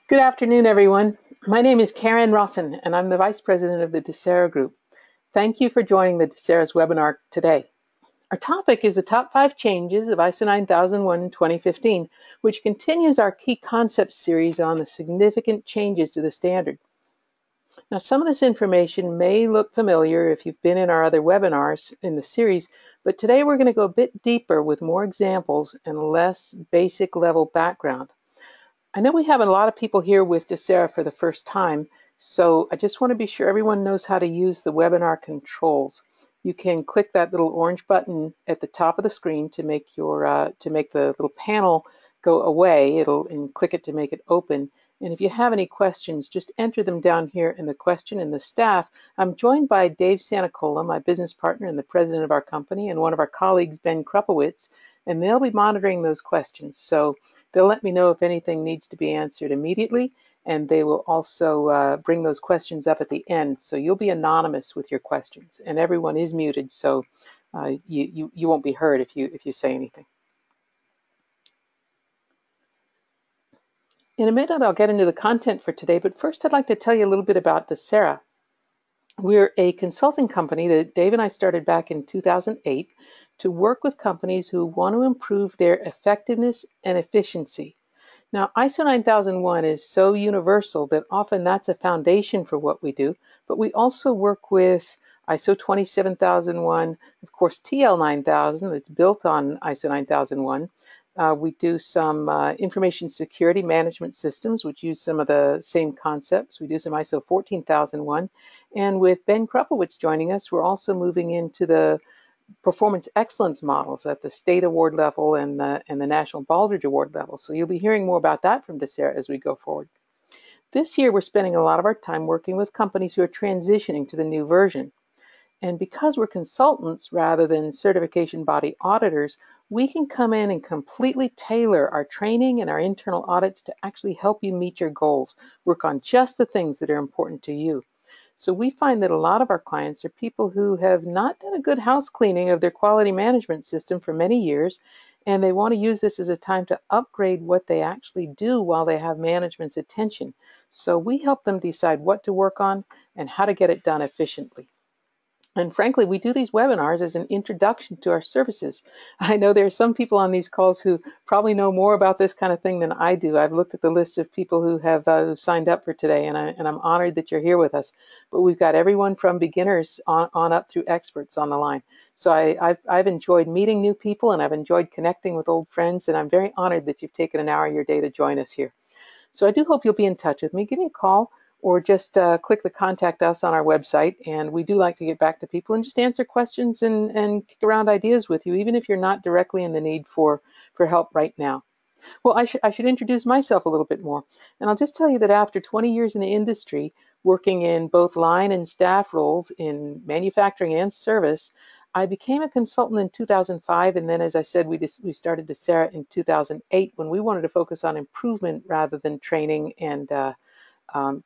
Good afternoon, everyone. My name is Karen Rawson, and I'm the Vice President of the Dacera Group. Thank you for joining the Dacera's webinar today. Our topic is the top 5 changes of ISO 9001 in 2015, which continues our key concepts series on the significant changes to the standard. Now, some of this information may look familiar if you've been in our other webinars in the series, but today we're going to go a bit deeper with more examples and less basic level background. I know we have a lot of people here with Dacera for the first time, so I just want to be sure everyone knows how to use the webinar controls. You can click that little orange button at the top of the screen to make the little panel go away. And click it to make it open. And if you have any questions, just enter them down here in the question and the staff. I'm joined by Dave Santacola, my business partner and the president of our company, and one of our colleagues, Ben Krupowitz, and they'll be monitoring those questions. So they'll let me know if anything needs to be answered immediately, and they will also bring those questions up at the end. So you'll be anonymous with your questions, and everyone is muted, so you won't be heard if you say anything. In a minute, I'll get into the content for today, but first I'd like to tell you a little bit about Dacera. We're a consulting company that Dave and I started back in 2008 to work with companies who want to improve their effectiveness and efficiency. Now, ISO 9001 is so universal that often that's a foundation for what we do, but we also work with ISO 27001, of course TL 9000 that's built on ISO 9001. We do some information security management systems, which use some of the same concepts. We do some ISO 14001. And with Ben Krupowitz joining us, we're also moving into the performance excellence models at the state award level and the National Baldrige Award level. So you'll be hearing more about that from Dacera as we go forward. This year, we're spending a lot of our time working with companies who are transitioning to the new version. And because we're consultants rather than certification body auditors, we can come in and completely tailor our training and our internal audits to actually help you meet your goals, work on just the things that are important to you. So we find that a lot of our clients are people who have not done a good house cleaning of their quality management system for many years, and they want to use this as a time to upgrade what they actually do while they have management's attention. So we help them decide what to work on and how to get it done efficiently. And frankly, we do these webinars as an introduction to our services. I know there are some people on these calls who probably know more about this kind of thing than I do. I've looked at the list of people who have signed up for today, and I'm honored that you're here with us. But we've got everyone from beginners on up through experts on the line. So I've enjoyed meeting new people, and I've enjoyed connecting with old friends, and I'm very honored that you've taken an hour of your day to join us here. So I do hope you'll be in touch with me. Give me a call, or just click the contact us on our website. And we do like to get back to people and just answer questions and kick around ideas with you, even if you're not directly in the need for help right now. Well, I should introduce myself a little bit more. And I'll just tell you that after 20 years in the industry, working in both line and staff roles in manufacturing and service, I became a consultant in 2005. And then, as I said, we started Dacera in 2008 when we wanted to focus on improvement rather than training and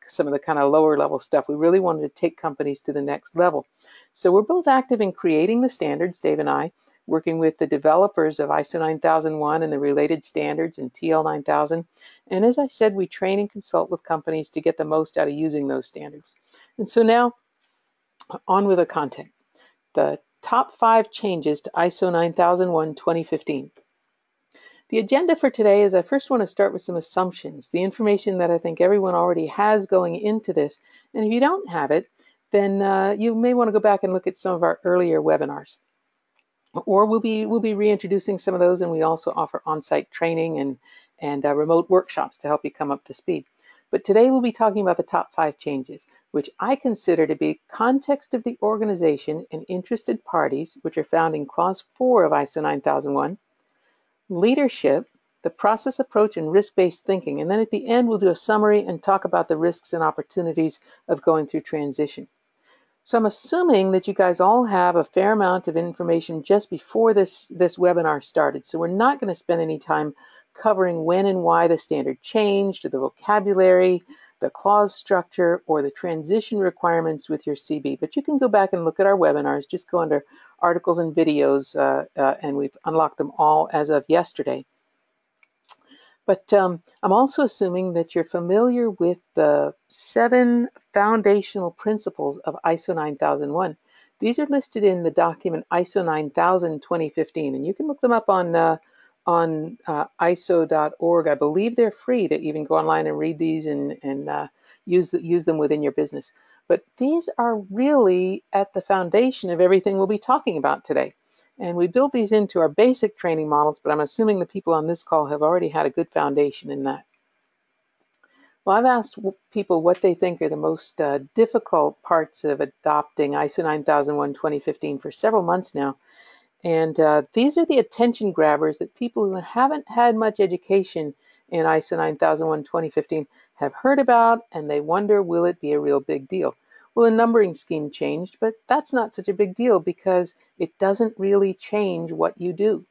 some of the kind of lower level stuff. We really wanted to take companies to the next level. So we're both active in creating the standards, Dave and I, working with the developers of ISO 9001 and the related standards and TL 9000. And as I said, we train and consult with companies to get the most out of using those standards. And so now, on with the content. The top 5 changes to ISO 9001 2015. The agenda for today is I first want to start with some assumptions, the information that I think everyone already has going into this. And if you don't have it, then you may want to go back and look at some of our earlier webinars. Or we'll be reintroducing some of those, and we also offer on-site training and remote workshops to help you come up to speed. But today we'll be talking about the top 5 changes, which I consider to be context of the organization and interested parties, which are found in Clause 4 of ISO 9001, leadership, the process approach, and risk-based thinking. And then at the end, we'll do a summary and talk about the risks and opportunities of going through transition. So I'm assuming that you guys all have a fair amount of information just before this webinar started. So we're not going to spend any time covering when and why the standard changed, or the vocabulary, the clause structure, or the transition requirements with your CB. But you can go back and look at our webinars. Just go under articles and videos, and we've unlocked them all as of yesterday. But I'm also assuming that you're familiar with the 7 foundational principles of ISO 9001. These are listed in the document ISO 9000 2015, and you can look them up on ISO.org. I believe they're free to even go online and read these and use them within your business. But these are really at the foundation of everything we'll be talking about today. And we build these into our basic training models, but I'm assuming the people on this call have already had a good foundation in that. Well, I've asked people what they think are the most difficult parts of adopting ISO 9001 2015 for several months now. And these are the attention grabbers that people who haven't had much education in ISO 9001 2015 have heard about, and they wonder, will it be a real big deal? Well, the numbering scheme changed, but that's not such a big deal because it doesn't really change what you do.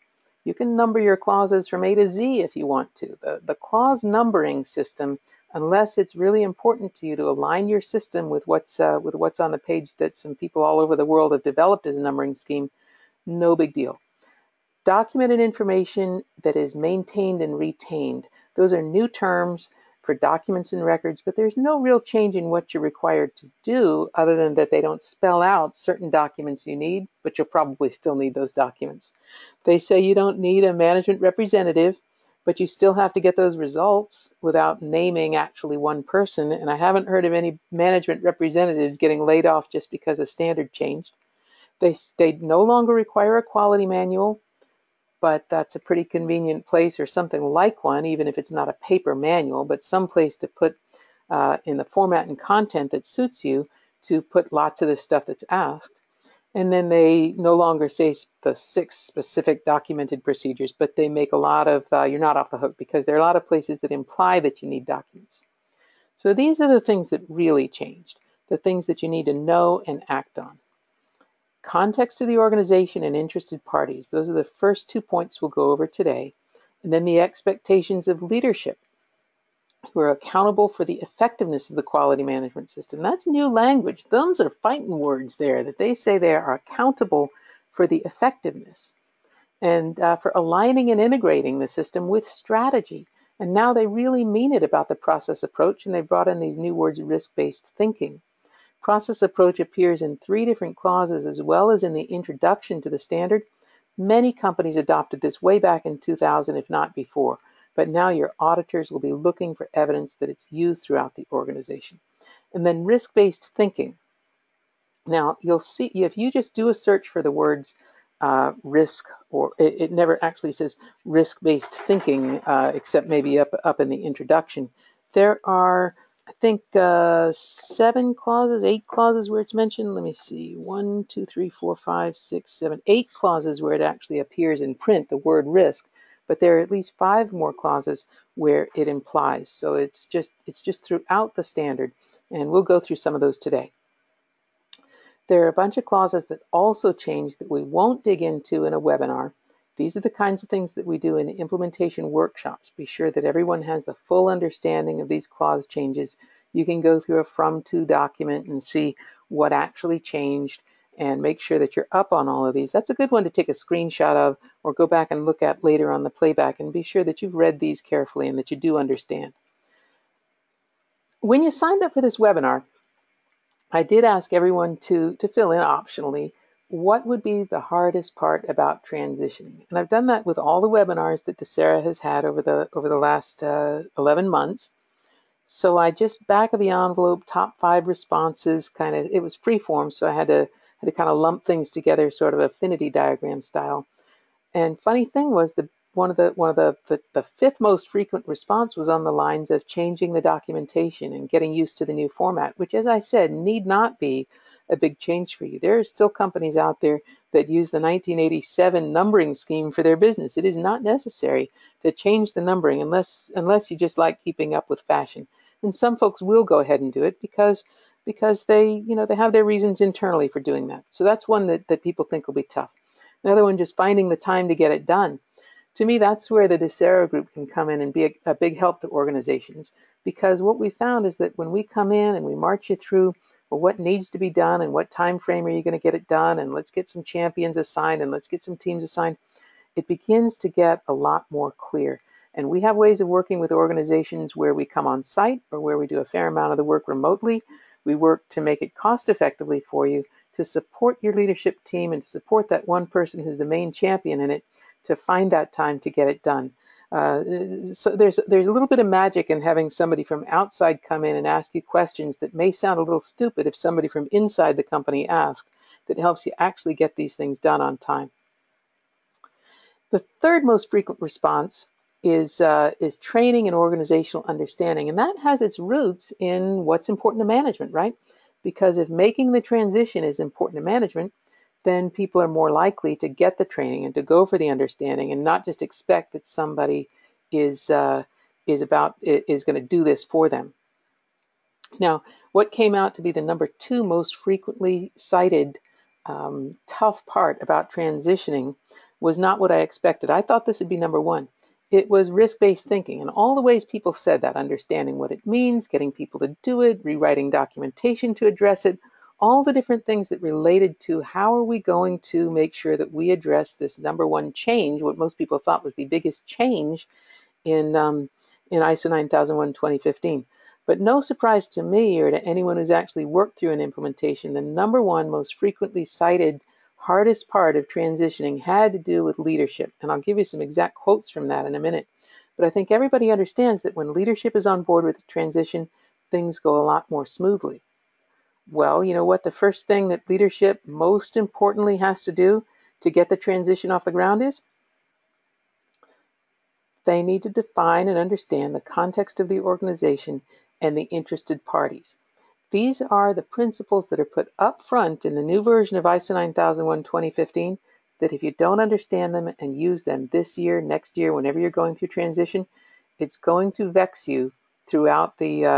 You can number your clauses from A to Z if you want to. The clause numbering system, unless it's really important to you to align your system with what's on the page that some people all over the world have developed as a numbering scheme, no big deal. Documented information that is maintained and retained. Those are new terms for documents and records, but there's no real change in what you're required to do other than that they don't spell out certain documents you need, but you'll probably still need those documents. They say you don't need a management representative, but you still have to get those results without naming actually one person, and I haven't heard of any management representatives getting laid off just because a standard changed. They no longer require a quality manual, but that's a pretty convenient place or something like one, even if it's not a paper manual, but some place to put in the format and content that suits you to put lots of the stuff that's asked. And then they no longer say the 6 specific documented procedures, but they make a lot of, you're not off the hook because there are a lot of places that imply that you need documents. So these are the things that really changed, the things that you need to know and act on. Context of the organization and interested parties. Those are the first 2 points we'll go over today. And then the expectations of leadership, who are accountable for the effectiveness of the quality management system. That's new language. Those are fighting words there, that they say they are accountable for the effectiveness and for aligning and integrating the system with strategy. And now they really mean it about the process approach, and they brought in these new words, risk-based thinking. Process approach appears in 3 different clauses as well as in the introduction to the standard. Many companies adopted this way back in 2000, if not before, but now your auditors will be looking for evidence that it's used throughout the organization. And then risk-based thinking. Now, you'll see if you just do a search for the words risk, or it never actually says risk-based thinking, except maybe up in the introduction. There are, I think, 7 clauses, 8 clauses where it's mentioned. Let me see, 1, 2, 3, 4, 5, 6, 7, 8 clauses where it actually appears in print, the word risk. But there are at least 5 more clauses where it implies. So it's just throughout the standard, and we'll go through some of those today. There are a bunch of clauses that also change that we won't dig into in a webinar. These are the kinds of things that we do in implementation workshops. Be sure that everyone has the full understanding of these clause changes. You can go through a from to document and see what actually changed and make sure that you're up on all of these. That's a good one to take a screenshot of or go back and look at later on the playback, and be sure that you've read these carefully and that you do understand. When you signed up for this webinar, I did ask everyone to fill in optionally what would be the hardest part about transitioning. And I've done that with all the webinars that DESERA has had over the last 11 months. So I just back of the envelope, top 5 responses, kind of, it was free form, so I had to kind of lump things together, sort of affinity diagram style. And funny thing was, one of the 5th most frequent response was on the lines of changing the documentation and getting used to the new format, which, as I said, need not be a big change for you. There are still companies out there that use the 1987 numbering scheme for their business. It is not necessary to change the numbering unless you just like keeping up with fashion. And some folks will go ahead and do it because they have their reasons internally for doing that. So that's one that people think will be tough. Another one, just finding the time to get it done. To me, that's where the DESERA group can come in and be a big help to organizations, because what we found is that when we come in and we march you through, well, what needs to be done and what time frame are you going to get it done, and let's get some champions assigned and let's get some teams assigned, it begins to get a lot more clear. And we have ways of working with organizations where we come on site or where we do a fair amount of the work remotely. We work to make it cost effectively for you, to support your leadership team and to support that one person who's the main champion in it, to find that time to get it done. So there's a little bit of magic in having somebody from outside come in and ask you questions that may sound a little stupid if somebody from inside the company asks, that helps you actually get these things done on time. The third most frequent response is training and organizational understanding, and that has its roots in what's important to management, right? Because if making the transition is important to management, then people are more likely to get the training and to go for the understanding and not just expect that somebody is going to do this for them. Now, what came out to be the number 2 most frequently cited tough part about transitioning was not what I expected. I thought this would be number 1. It was risk-based thinking, and all the ways people said that, understanding what it means, getting people to do it, rewriting documentation to address it, all the different things that related to how are we going to make sure that we address this number 1 change, what most people thought was the biggest change in ISO 9001 2015. But no surprise to me or to anyone who's actually worked through an implementation, the number 1 most frequently cited hardest part of transitioning had to do with leadership. And I'll give you some exact quotes from that in a minute. But I think everybody understands that when leadership is on board with the transition, things go a lot more smoothly. Well, you know what the first thing that leadership most importantly has to do to get the transition off the ground is? They need to define and understand the context of the organization and the interested parties. These are the principles that are put up front in the new version of ISO 9001 2015, that if you don't understand them and use them this year, next year, whenever you're going through transition, it's going to vex you throughout your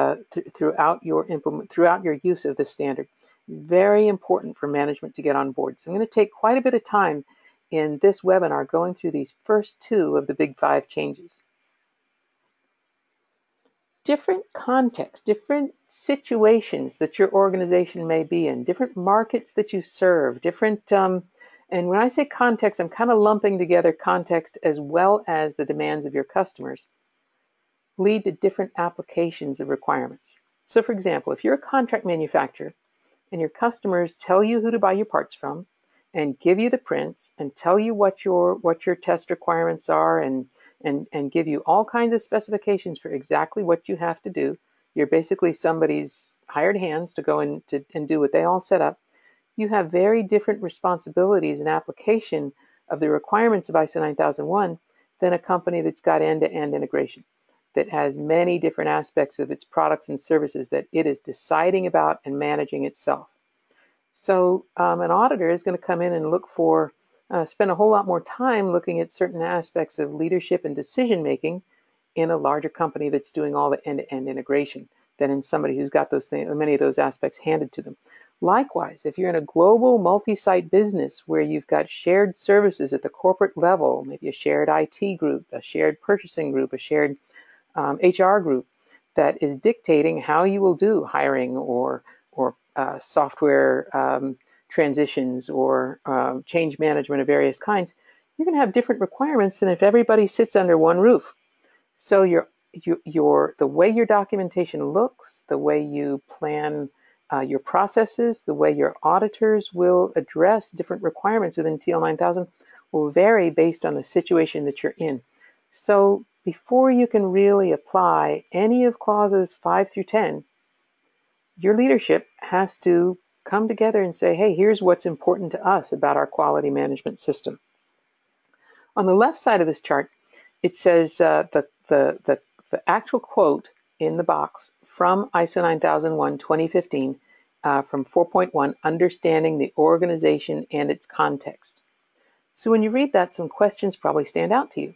use of this standard. Very important for management to get on board. So I'm going to take quite a bit of time in this webinar going through these first 2 of the big 5 changes. Different contexts, different situations that your organization may be in, different markets that you serve, different, and when I say context, I'm kind of lumping together context as well as the demands of your customers, lead to different applications of requirements. So for example, if you're a contract manufacturer and your customers tell you who to buy your parts from and give you the prints and tell you what your test requirements are and give you all kinds of specifications for exactly what you have to do, you're basically somebody's hired hands to go and do what they all set up. You have very different responsibilities and application of the requirements of ISO 9001 than a company that's got end-to-end integration, that has many different aspects of its products and services that it is deciding about and managing itself. So an auditor is going to come in and look for, spend a whole lot more time looking at certain aspects of leadership and decision making in a larger company that's doing all the end-to-end integration than in somebody who's got those things, many of those aspects handed to them. Likewise, if you're in a global multi-site business where you've got shared services at the corporate level, maybe a shared IT group, a shared purchasing group, a shared HR group that is dictating how you will do hiring or software transitions or change management of various kinds, you're going to have different requirements than if everybody sits under one roof. So the way your documentation looks, the way you plan your processes, the way your auditors will address different requirements within TL 9000 will vary based on the situation that you're in. So before you can really apply any of clauses 5 through 10, your leadership has to come together and say, hey, here's what's important to us about our quality management system. On the left side of this chart, it says the actual quote in the box from ISO 9001 2015 from 4.1, understanding the organization and its context. So when you read that, some questions probably stand out to you.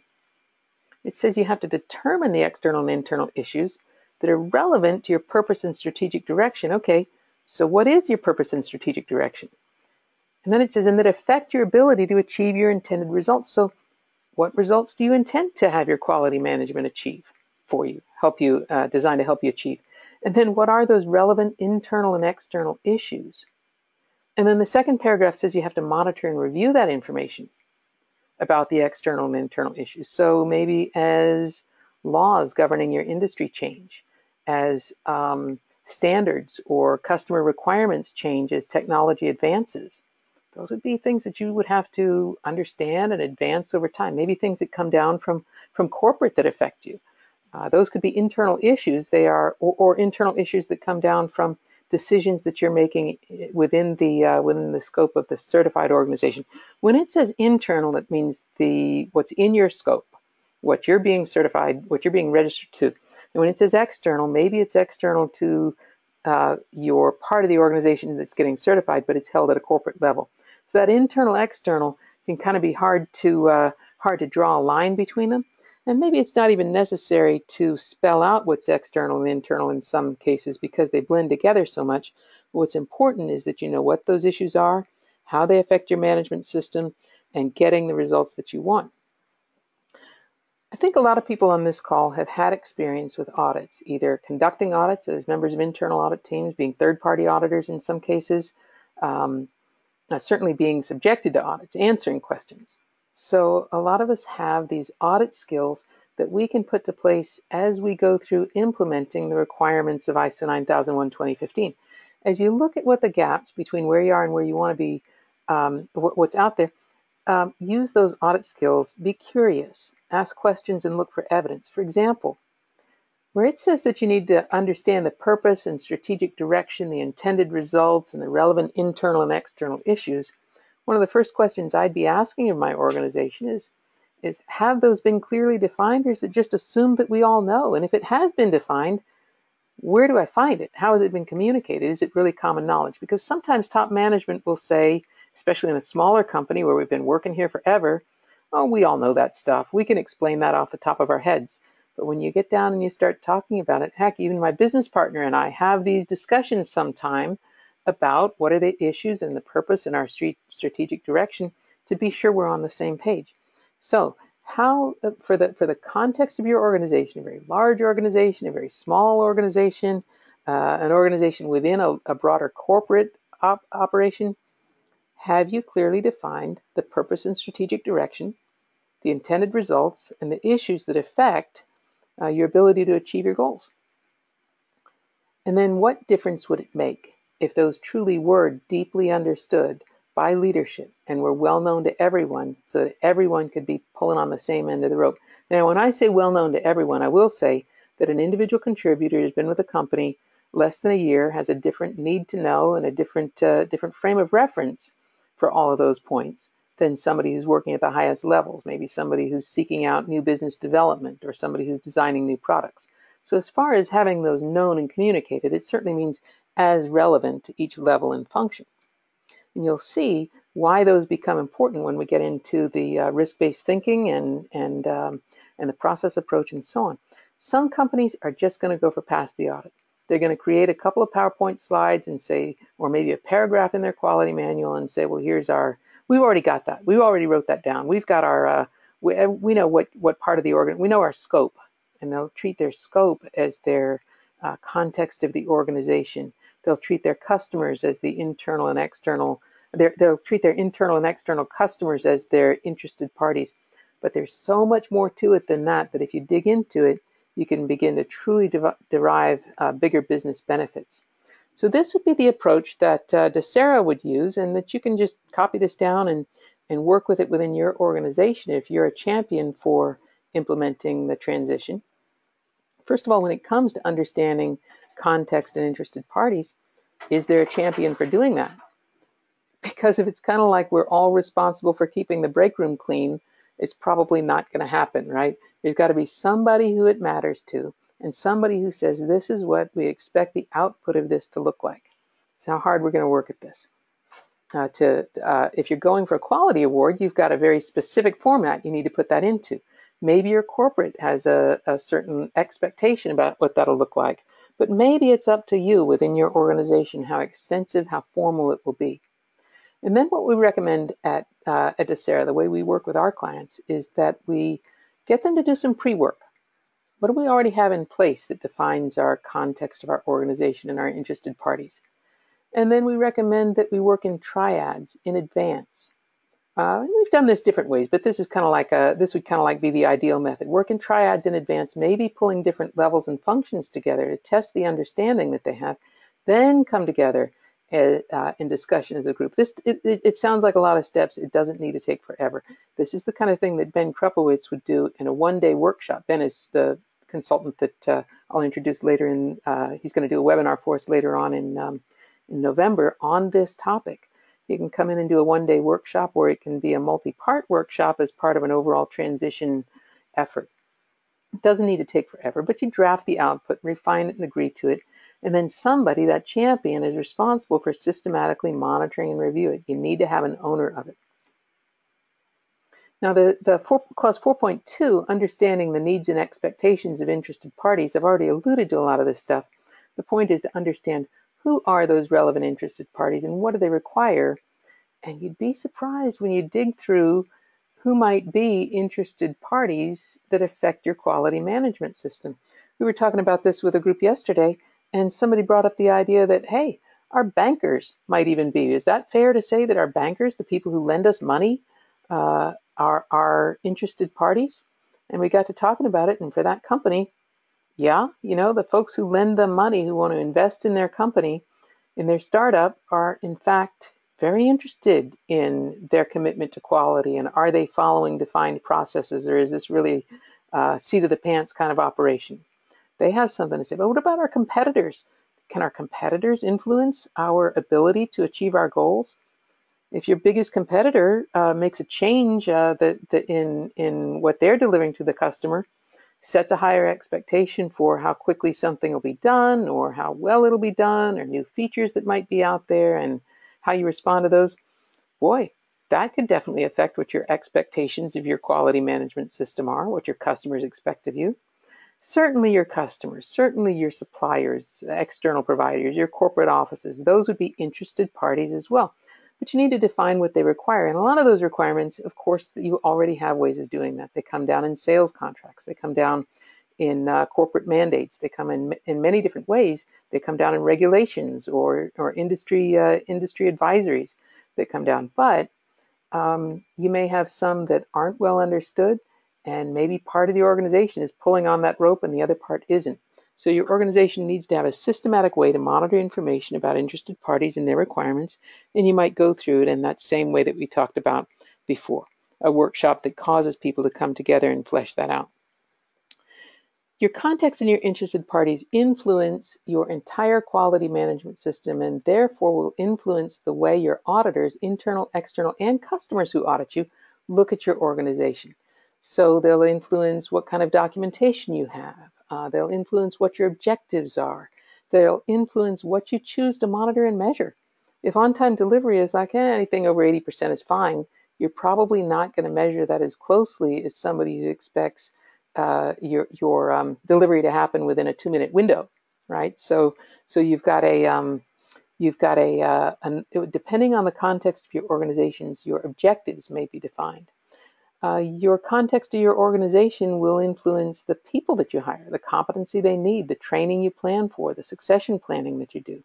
It says you have to determine the external and internal issues that are relevant to your purpose and strategic direction. Okay, so what is your purpose and strategic direction? And then it says, and that affect your ability to achieve your intended results. So what results do you intend to have your quality management achieve for you, designed to help you achieve? And then what are those relevant internal and external issues? And then the second paragraph says you have to monitor and review that information about the external and internal issues. So maybe as laws governing your industry change, as standards or customer requirements change as technology advances. Those would be things that you would have to understand and advance over time. Maybe things that come down from corporate that affect you. Those could be internal issues. Or internal issues that come down from decisions that you're making within the scope of the certified organization. When it says internal, it means what's in your scope, what you're being certified, what you're being registered to. And when it says external, maybe it's external to your part of the organization that's getting certified, but it's held at a corporate level. So that internal external can kind of be hard to draw a line between them. And maybe it's not even necessary to spell out what's external and internal in some cases because they blend together so much. But what's important is that you know what those issues are, how they affect your management system, and getting the results that you want. I think a lot of people on this call have had experience with audits, either conducting audits as members of internal audit teams, being third-party auditors in some cases, certainly being subjected to audits, answering questions. So a lot of us have these audit skills that we can put to place as we go through implementing the requirements of ISO 9001:2015. As you look at what the gaps between where you are and where you want to be, what's out there, use those audit skills, be curious, ask questions, and look for evidence. For example, where it says that you need to understand the purpose and strategic direction, the intended results, and the relevant internal and external issues, one of the first questions I'd be asking of my organization is have those been clearly defined, or is it just assumed that we all know? And if it has been defined, where do I find it? How has it been communicated? Is it really common knowledge? Because sometimes top management will say, especially in a smaller company where we've been working here forever, oh, we all know that stuff. We can explain that off the top of our heads. But when you get down and you start talking about it, heck, even my business partner and I have these discussions sometime about what are the issues and the purpose and our strategic direction to be sure we're on the same page. So how, for the context of your organization, a very large organization, a very small organization, an organization within a broader corporate operation, have you clearly defined the purpose and strategic direction, the intended results, and the issues that affect your ability to achieve your goals? And then what difference would it make if those truly were deeply understood by leadership and were well known to everyone so that everyone could be pulling on the same end of the rope? Now, when I say well known to everyone, I will say that an individual contributor who's been with a company less than a year has a different need to know and a different frame of reference for all of those points than somebody who's working at the highest levels, maybe somebody who's seeking out new business development or somebody who's designing new products. So as far as having those known and communicated, it certainly means as relevant to each level and function. And you'll see why those become important when we get into the risk-based thinking and the process approach and so on. Some companies are just going to go for pass the audit. They're going to create a couple of PowerPoint slides and say, or maybe a paragraph in their quality manual and say, well, we've already got that. We already wrote that down. We've got our, we know what part of the organ, we know our scope. And they'll treat their scope as their context of the organization. They'll treat their customers as the internal and external. They'll treat their internal and external customers as their interested parties. But there's so much more to it than that if you dig into it, you can begin to truly derive bigger business benefits. So this would be the approach that Docera would use, and that you can just copy this down and work with it within your organization if you're a champion for implementing the transition. First of all, when it comes to understanding context and interested parties, is there a champion for doing that? Because if it's kind of like we're all responsible for keeping the break room clean, it's probably not going to happen, right? There's got to be somebody who it matters to, and somebody who says, this is what we expect the output of this to look like. It's how hard we're going to work at this. If you're going for a quality award, you've got a very specific format you need to put that into. Maybe your corporate has a certain expectation about what that'll look like, but maybe it's up to you within your organization how extensive, how formal it will be. And then what we recommend at Docera, the way we work with our clients, is that we get them to do some pre-work. What do we already have in place that defines our context of our organization and our interested parties? And then we recommend that we work in triads in advance. We've done this different ways, but this is kind of like this would kind of like be the ideal method. Work in triads in advance, maybe pulling different levels and functions together to test the understanding that they have, then come together in discussion as a group. It sounds like a lot of steps. It doesn't need to take forever. This is the kind of thing that Ben Krupowitz would do in a one-day workshop. Ben is the consultant that I'll introduce later in. He's going to do a webinar for us later on in November on this topic. You can come in and do a one-day workshop, or it can be a multi-part workshop as part of an overall transition effort. It doesn't need to take forever, but you draft the output, refine it, and agree to it. And then somebody, that champion, is responsible for systematically monitoring and review it. You need to have an owner of it. Now, clause 4.2, understanding the needs and expectations of interested parties. I've already alluded to a lot of this stuff. The point is to understand who are those relevant interested parties and what do they require. And you'd be surprised when you dig through who might be interested parties that affect your quality management system. We were talking about this with a group yesterday, and somebody brought up the idea that, hey, our bankers might even be. Is that fair to say that our bankers, the people who lend us money, are interested parties? And we got to talking about it, and for that company, yeah, the folks who lend them money, who want to invest in their company, in their startup, are in fact very interested in their commitment to quality, and are they following defined processes, or is this really seat of the pants kind of operation? They have something to say. But what about our competitors? Can our competitors influence our ability to achieve our goals? If your biggest competitor makes a change in what they're delivering to the customer, sets a higher expectation for how quickly something will be done, or how well it'll be done, or new features that might be out there, and how you respond to those, boy, that could definitely affect what your expectations of your quality management system are, what your customers expect of you. Certainly your customers, certainly your suppliers, external providers, your corporate offices, those would be interested parties as well. But you need to define what they require. And a lot of those requirements, of course, you already have ways of doing that. They come down in sales contracts. They come down in corporate mandates. They come in many different ways. They come down in regulations or industry advisories that come down. But you may have some that aren't well understood, and maybe part of the organization is pulling on that rope and the other part isn't. So your organization needs to have a systematic way to monitor information about interested parties and their requirements, and you might go through it in that same way that we talked about before, a workshop that causes people to come together and flesh that out. Your context and your interested parties influence your entire quality management system, and therefore will influence the way your auditors, internal, external, and customers who audit you, look at your organization. So they'll influence what kind of documentation you have. They'll influence what your objectives are. They'll influence what you choose to monitor and measure. If on-time delivery is like anything over 80% is fine, you're probably not going to measure that as closely as somebody who expects your delivery to happen within a 2-minute window, right? So you've got depending on the context of your organizations, your objectives may be defined. Your context of your organization will influence the people that you hire, the competency they need, the training you plan for, the succession planning that you do.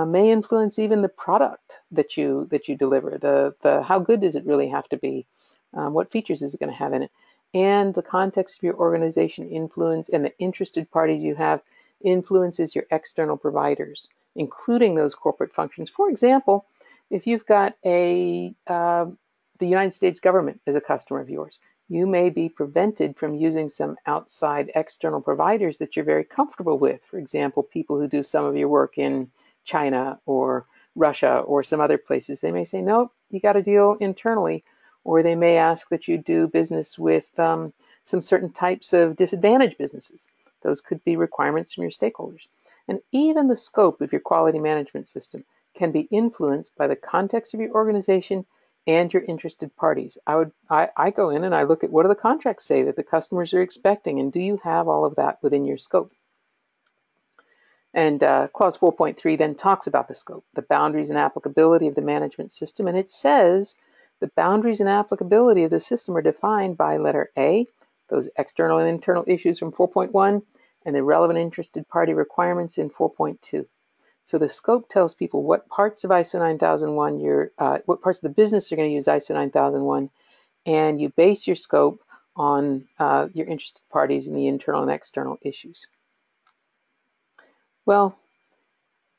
May influence even the product that you deliver. The how good does it really have to be? What features is it going to have in it? And the context of your organization influence, and the interested parties you have influences your external providers, including those corporate functions. For example, if you've got the United States government as a customer of yours, you may be prevented from using some outside external providers that you're very comfortable with. For example, people who do some of your work in China or Russia or some other places. They may say, nope, you got to deal internally. Or they may ask that you do business with some certain types of disadvantaged businesses. Those could be requirements from your stakeholders. And even the scope of your quality management system can be influenced by the context of your organization and your interested parties. I go in and I look at what do the contracts say that the customers are expecting, and do you have all of that within your scope? And clause 4.3 then talks about the scope, the boundaries and applicability of the management system, and it says the boundaries and applicability of the system are defined by letter A, those external and internal issues from 4.1, and the relevant interested party requirements in 4.2. So the scope tells people what parts of ISO 9001 what parts of the business are going to use ISO 9001, and you base your scope on your interested parties in the internal and external issues. Well,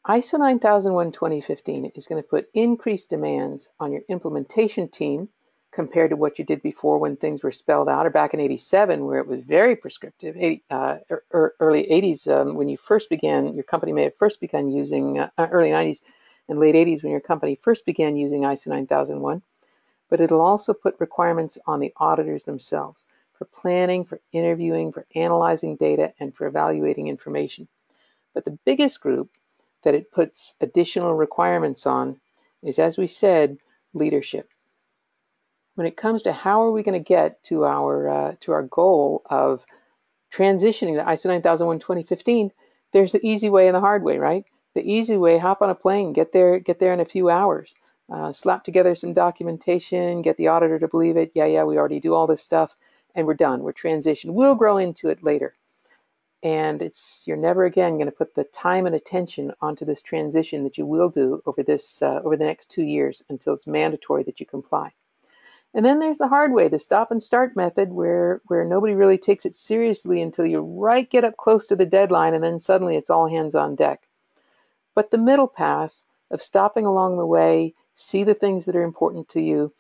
ISO 9001 2015 is going to put increased demands on your implementation team compared to what you did before when things were spelled out, or back in 87 where it was very prescriptive, early 80s when you first began, your company may have first begun using, early 90s and late 80s when your company first began using ISO 9001. But it'll also put requirements on the auditors themselves for planning, for interviewing, for analyzing data, and for evaluating information. But the biggest group that it puts additional requirements on is, as we said, leadership. When it comes to how are we going to get to our goal of transitioning to ISO 9001 2015, there's the easy way and the hard way, right? The easy way, hop on a plane, get there in a few hours, slap together some documentation, get the auditor to believe it. Yeah, we already do all this stuff, and we're done. We're transitioned. We'll grow into it later. And you're never again going to put the time and attention onto this transition that you will do over the next 2 years until it's mandatory that you comply. And then there's the hard way, the stop and start method, where nobody really takes it seriously until you get up close to the deadline, and then suddenly it's all hands on deck. But the middle path of stopping along the way, see the things that are important to you,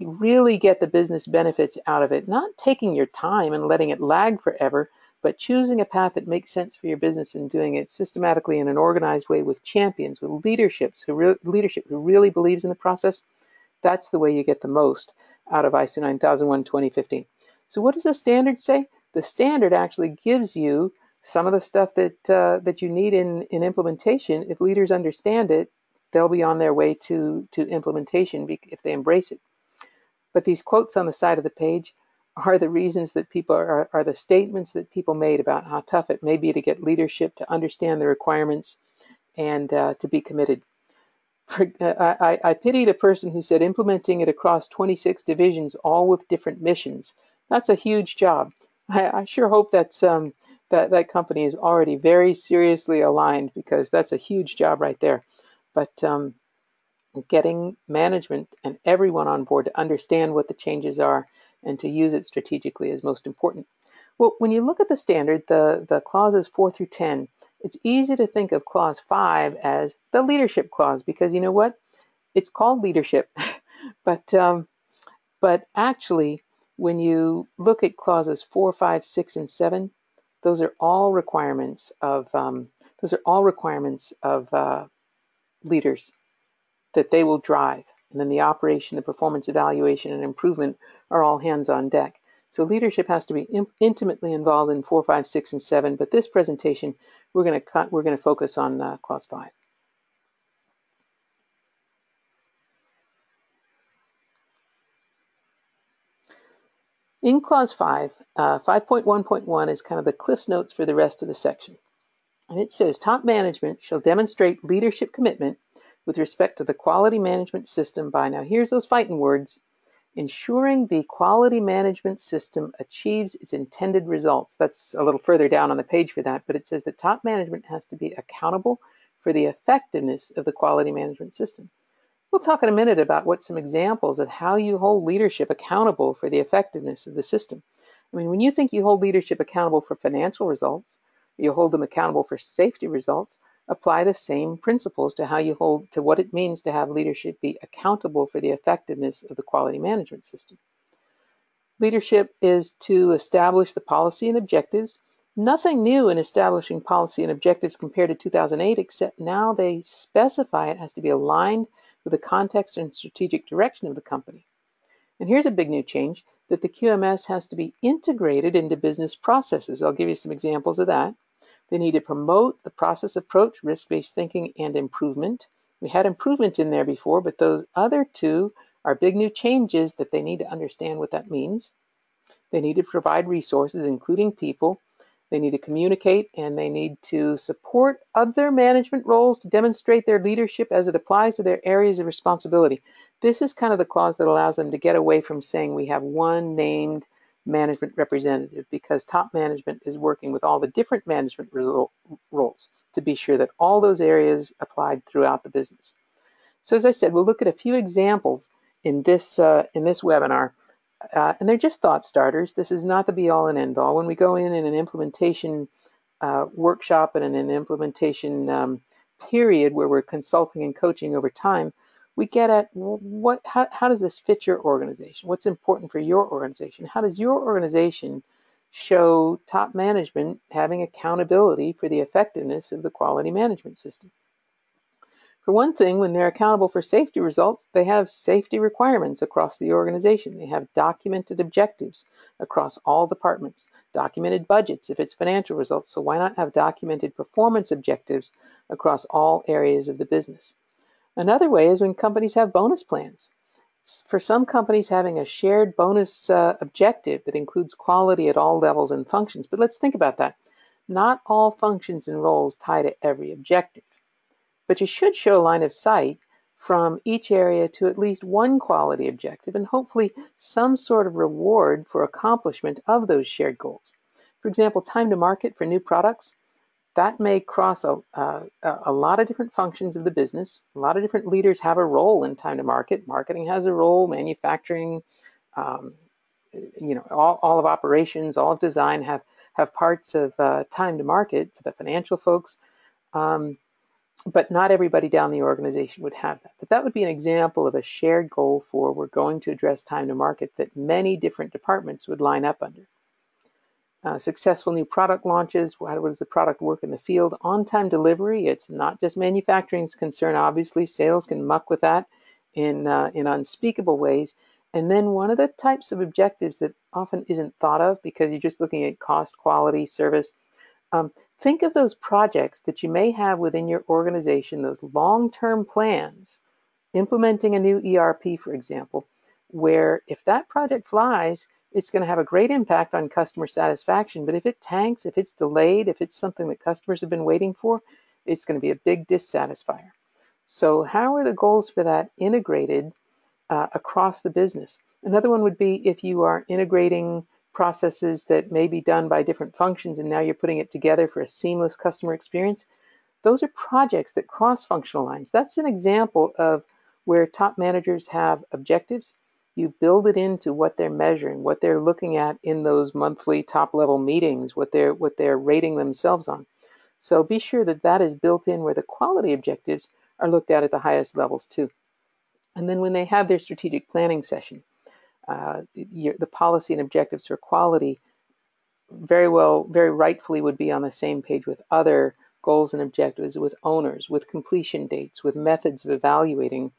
really get the business benefits out of it, not taking your time and letting it lag forever, but choosing a path that makes sense for your business and doing it systematically in an organized way with champions, with leadership who really believes in the process. That's the way you get the most out of ISO 9001 2015. So what does the standard say? The standard actually gives you some of the stuff that you need in implementation. If leaders understand it, they'll be on their way to implementation if they embrace it. But these quotes on the side of the page are the reasons that people are the statements that people made about how tough it may be to get leadership to understand the requirements and to be committed. I pity the person who said implementing it across 26 divisions, all with different missions. That's a huge job. I sure hope that company is already very seriously aligned, because that's a huge job right there. But getting management and everyone on board to understand what the changes are and to use it strategically is most important. Well, when you look at the standard, the clauses 4 through 10, it's easy to think of clause 5 as the leadership clause, because you know what? It's called leadership. but actually, when you look at clauses 4, 5, 6, and 7, those are all requirements of leaders that they will drive. And then the operation, the performance evaluation, and improvement are all hands on deck. So leadership has to be intimately involved in 4, 5, 6, and 7. But this presentation, we're going to focus on clause 5. In clause 5, 5.1.1 is kind of the Cliff's Notes for the rest of the section. And it says, top management shall demonstrate leadership commitment with respect to the quality management system by, now here's those fighting words, ensuring the quality management system achieves its intended results. That's a little further down on the page for that, but it says that top management has to be accountable for the effectiveness of the quality management system. We'll talk in a minute about what some examples of how you hold leadership accountable for the effectiveness of the system. I mean, when you think you hold leadership accountable for financial results, you hold them accountable for safety results, apply the same principles to how you hold to what it means to have leadership be accountable for the effectiveness of the quality management system. Leadership is to establish the policy and objectives. Nothing new in establishing policy and objectives compared to 2008, except now they specify it has to be aligned with the context and strategic direction of the company. And here's a big new change, that the QMS has to be integrated into business processes. I'll give you some examples of that. They need to promote the process approach, risk-based thinking, and improvement. We had improvement in there before, but those other two are big new changes that they need to understand what that means. They need to provide resources, including people. They need to communicate, and they need to support other management roles to demonstrate their leadership as it applies to their areas of responsibility. This is kind of the clause that allows them to get away from saying we have one named management representative, because top management is working with all the different management roles to be sure that all those areas applied throughout the business. So as I said, we'll look at a few examples in this webinar, and they're just thought starters. This is not the be-all and end-all. When we go in an implementation workshop and in an implementation period where we're consulting and coaching over time, we get at how does this fit your organization? What's important for your organization? How does your organization show top management having accountability for the effectiveness of the quality management system? For one thing, when they're accountable for safety results, they have safety requirements across the organization. They have documented objectives across all departments, documented budgets if it's financial results. So why not have documented performance objectives across all areas of the business? Another way is when companies have bonus plans. For some companies, having a shared bonus objective that includes quality at all levels and functions. But let's think about that. Not all functions and roles tie to every objective. But you should show line of sight from each area to at least one quality objective and hopefully some sort of reward for accomplishment of those shared goals. For example, time to market for new products, that may cross a lot of different functions of the business. A lot of different leaders have a role in time to market. Marketing has a role, manufacturing, all of operations, all of design have parts of time to market for the financial folks. But not everybody down the organization would have that. But that would be an example of a shared goal for we're going to address time to market that many different departments would line up under. Successful new product launches, how does the product work in the field? On-time delivery, it's not just manufacturing's concern, obviously. Sales can muck with that in unspeakable ways. And then one of the types of objectives that often isn't thought of because you're just looking at cost, quality, service, think of those projects that you may have within your organization, those long-term plans, implementing a new ERP, for example, where if that project flies, it's going to have a great impact on customer satisfaction. But if it tanks, if it's delayed, if it's something that customers have been waiting for, it's going to be a big dissatisfier. So how are the goals for that integrated across the business? Another one would be if you are integrating processes that may be done by different functions and now you're putting it together for a seamless customer experience. Those are projects that cross functional lines. That's an example of where top managers have objectives. You build it into what they're measuring, what they're looking at in those monthly top level meetings, what they're rating themselves on. So be sure that that is built in where the quality objectives are looked at the highest levels too. And then when they have their strategic planning session, the policy and objectives for quality very rightfully would be on the same page with other goals and objectives, with owners, with completion dates, with methods of evaluating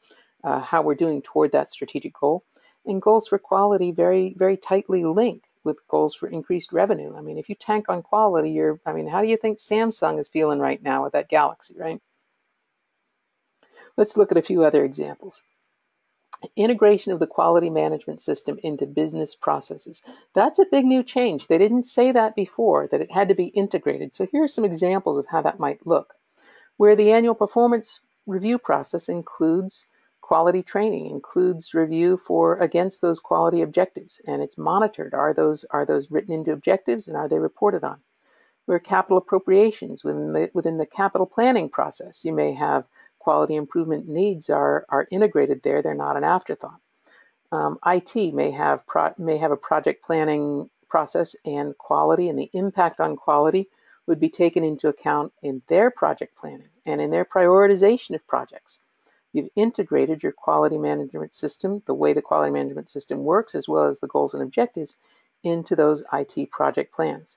how we're doing toward that strategic goal. And goals for quality very, very tightly link with goals for increased revenue. I mean, if you tank on quality, how do you think Samsung is feeling right now with that Galaxy, right? Let's look at a few other examples. Integration of the quality management system into business processes. That's a big new change. They didn't say that before, that it had to be integrated. So here are some examples of how that might look. Where the annual performance review process includes quality training, includes review against those quality objectives, and it's monitored. Are those written into objectives and are they reported on? Where capital appropriations within the capital planning process, you may have quality improvement needs are integrated there. They're not an afterthought. IT may have a project planning process, and quality and the impact on quality would be taken into account in their project planning and in their prioritization of projects. You've integrated your quality management system, the way the quality management system works, as well as the goals and objectives, into those IT project plans.